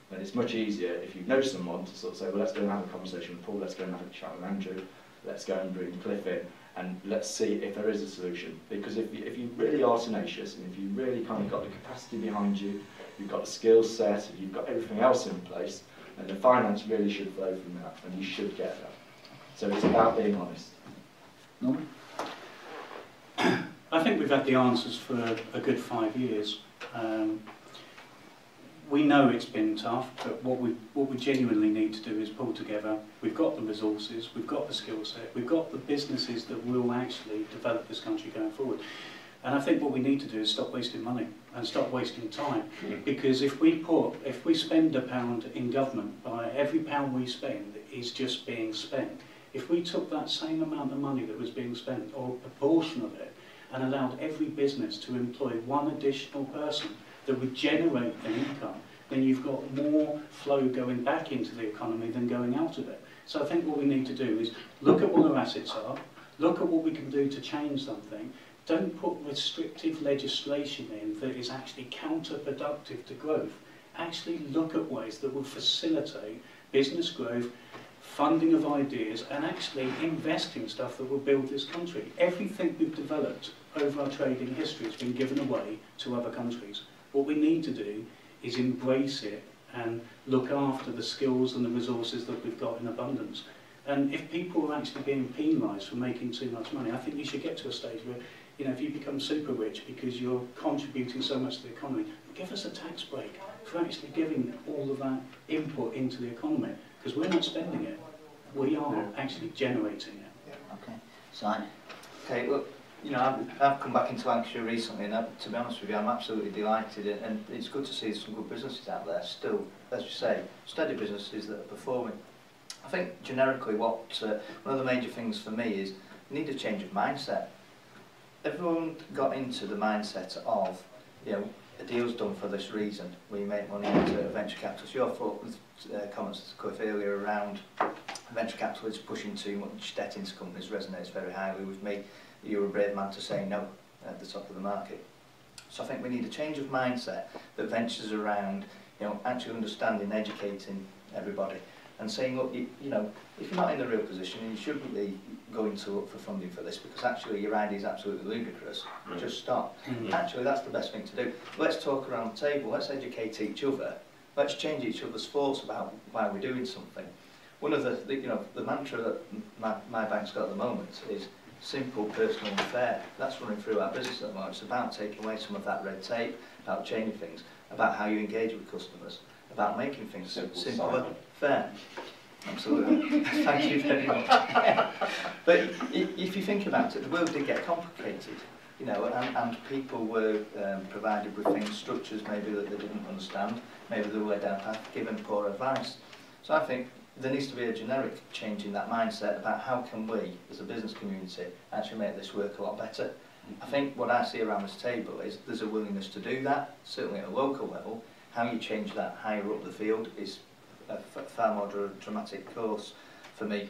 then it's much easier if you know someone to sort of say, well, let's go and have a conversation with Paul, let's go and have a chat with Andrew, let's go and bring Cliff in, and let's see if there is a solution. Because if you really are tenacious, and if you really kind of got the capacity behind you, you've got the skill set, and you've got everything else in place, then the finance really should flow from that, and you should get that. So it's about being honest. Norman? I think we've had the answers for a good 5 years. We know it's been tough, but what we genuinely need to do is pull together. We've got the resources, we've got the skill set, we've got the businesses that will actually develop this country going forward. And I think what we need to do is stop wasting money and stop wasting time. Because if we spend £1 in government, by every pound we spend is just being spent. If we took that same amount of money that was being spent, or a proportion of it, and allowed every business to employ one additional person that would generate an income, then you've got more flow going back into the economy than going out of it. So I think what we need to do is look at what our assets are, look at what we can do to change something. Don't put restrictive legislation in that is actually counterproductive to growth. Actually look at ways that will facilitate business growth, funding of ideas, and actually invest in stuff that will build this country. Everything we've developed over our trading history has been given away to other countries. What we need to do is embrace it and look after the skills and the resources that we've got in abundance. And if people are actually being penalised for making too much money, I think you should get to a stage where, if you become super rich because you're contributing so much to the economy, give us a tax break for actually giving all of that input into the economy, because we're not spending it, we are actually generating it. Okay, Simon. Okay, look, I've come back into Lancashire recently, and to be honest with you, I'm absolutely delighted, and it's good to see some good businesses out there still, as you say, steady businesses that are performing. I think generically one of the major things for me is we need a change of mindset. Everyone got into the mindset of, a deal's done for this reason, we make money into venture capitalists. Your comments, Cliff, earlier around venture capitalists pushing too much debt into companies resonates very highly with me. You're a brave man to say no at the top of the market. So I think we need a change of mindset that ventures around, actually understanding, educating everybody, and saying, look, if you're not in the real position, you shouldn't be going to look for funding for this, because actually your idea is absolutely ludicrous. Just stop. Actually, that's the best thing to do. Let's talk around the table. Let's educate each other. Let's change each other's thoughts about why we're doing something. One of the mantra that my bank's got at the moment is simple, personal and fair. That's running through our business at the moment. It's about taking away some of that red tape, about changing things, about how you engage with customers, about making things Simple, simpler, Simon. fair. Absolutely. Thank you very much. But if you think about it, the world did get complicated, you know, and people were provided with things, structures maybe that they didn't understand, maybe they were down path, given poor advice. So I think there needs to be a generic change in that mindset about how can we, as a business community, actually make this work a lot better. I think what I see around this table is there's a willingness to do that, certainly at a local level. How you change that higher up the field is a far more dramatic course for me.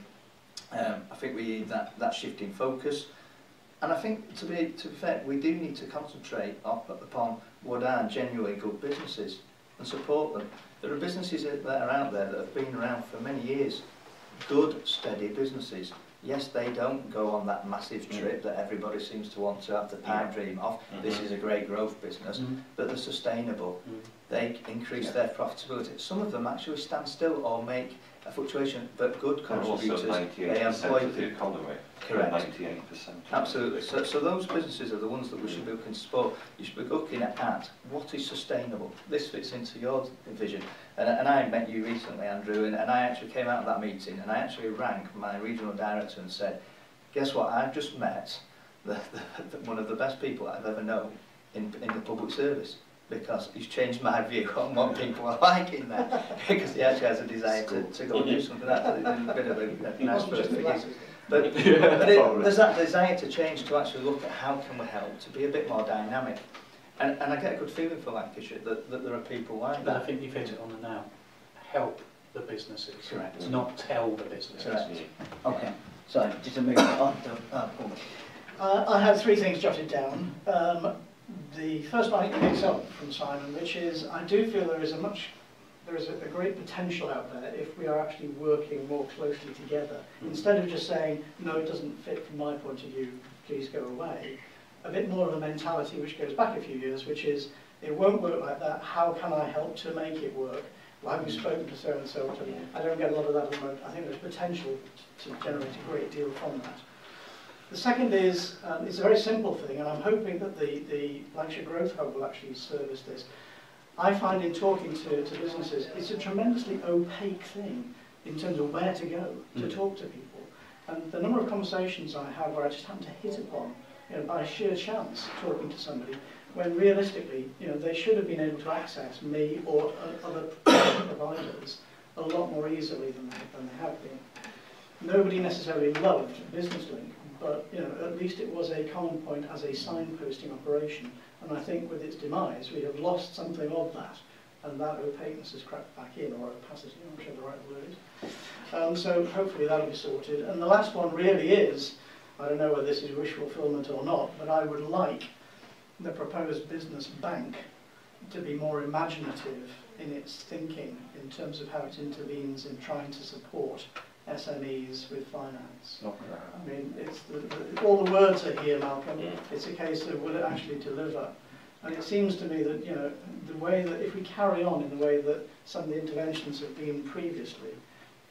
I think we need that shift in focus. And I think, to be fair, we do need to concentrate upon what are genuinely good businesses and support them. There are businesses that are out there that have been around for many years, good, steady businesses. Yes, they don't go on that massive trip that everybody seems to want to have the pipe dream of. This is a great growth business, but they're sustainable. They increase their profitability. Some of them actually stand still or make a fluctuation, but good contributors. They employ of the economy. Correct. 98%. Absolutely. So those businesses are the ones that we should be looking to support. You should be looking at what is sustainable. This fits into your vision. And I met you recently, Andrew, and I actually came out of that meeting and I actually rang my regional director and said, guess what, I've just met one of the best people I've ever known in the public service, because he's changed my view on what people are like in there, because he actually has a desire to go and do something. That's a bit of a nice first thing. But there's that desire to change, to actually look at how can we help, to be a bit more dynamic. And I get a good feeling for Lancashire that there are people like But that. I think you've hit it on the nail. Help the businesses. Correct. Not tell the businesses. Correct. Okay, so just to move on to Paul. I have three things jotted down. The first one picks up from Simon, which is I do feel there is a great potential out there if we are actually working more closely together. Instead of just saying, no, it doesn't fit from my point of view, please go away. A bit more of a mentality which goes back a few years, which is, it won't work like that, how can I help to make it work? Well, have you spoken to so-and-so? I don't get a lot of that at the moment. I think there's potential to generate a great deal from that. The second is, it's a very simple thing, and I'm hoping that the Lancashire Growth Hub will actually service this. I find in talking to businesses, it's a tremendously opaque thing in terms of where to go to talk to people. And the number of conversations I have where I just happen to hit upon, by sheer chance, talking to somebody, when realistically, they should have been able to access me or other providers a lot more easily than they have been. Nobody necessarily loved BusinessLink, but at least it was a common point as a signposting operation. And I think with its demise, we have lost something of that, and that opaqueness has crept back in, or opacity, I'm not sure the right word is. So hopefully that'll be sorted. And the last one really is, I don't know whether this is wish fulfillment or not, but I would like the proposed business bank to be more imaginative in its thinking in terms of how it intervenes in trying to support SMEs with finance. I mean, it's all the words are here, Malcolm. It's a case of will it actually deliver? And it seems to me that the way that if we carry on in the way that some of the interventions have been previously,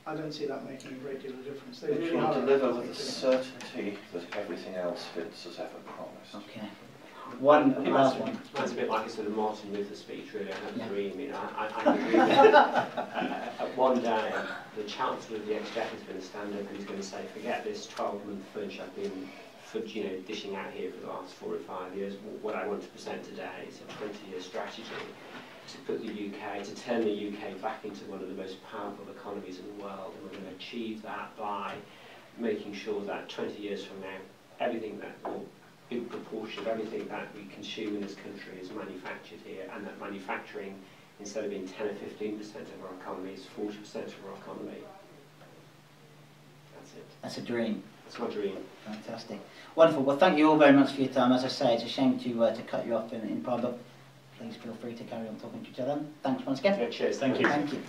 I don't see that making a great deal of difference. They Which really will are deliver with the certainty that everything else fits as ever promised. Okay. One I think last one. That's a bit like a sort of Martin Luther speech, really. I have a dream. I agree with at one day, the Chancellor of the Exchequer is going to stand up and he's going to say, forget this 12-month fudge I've been dishing out here for the last 4 or 5 years. What I want to present today is a 20-year strategy to put the UK, to turn the UK back into one of the most powerful economies in the world, and we're going to achieve that by making sure that 20 years from now, everything that, or a big proportion of everything that we consume in this country is manufactured here, and that manufacturing, instead of being 10 or 15% of our economy, is 40% of our economy. That's it. That's a dream. That's my dream. Fantastic. Wonderful. Well, thank you all very much for your time. As I say, it's a shame to cut you off in private. Please feel free to carry on talking to each other. Thanks once again. Yeah, cheers. Thank you. Thank you.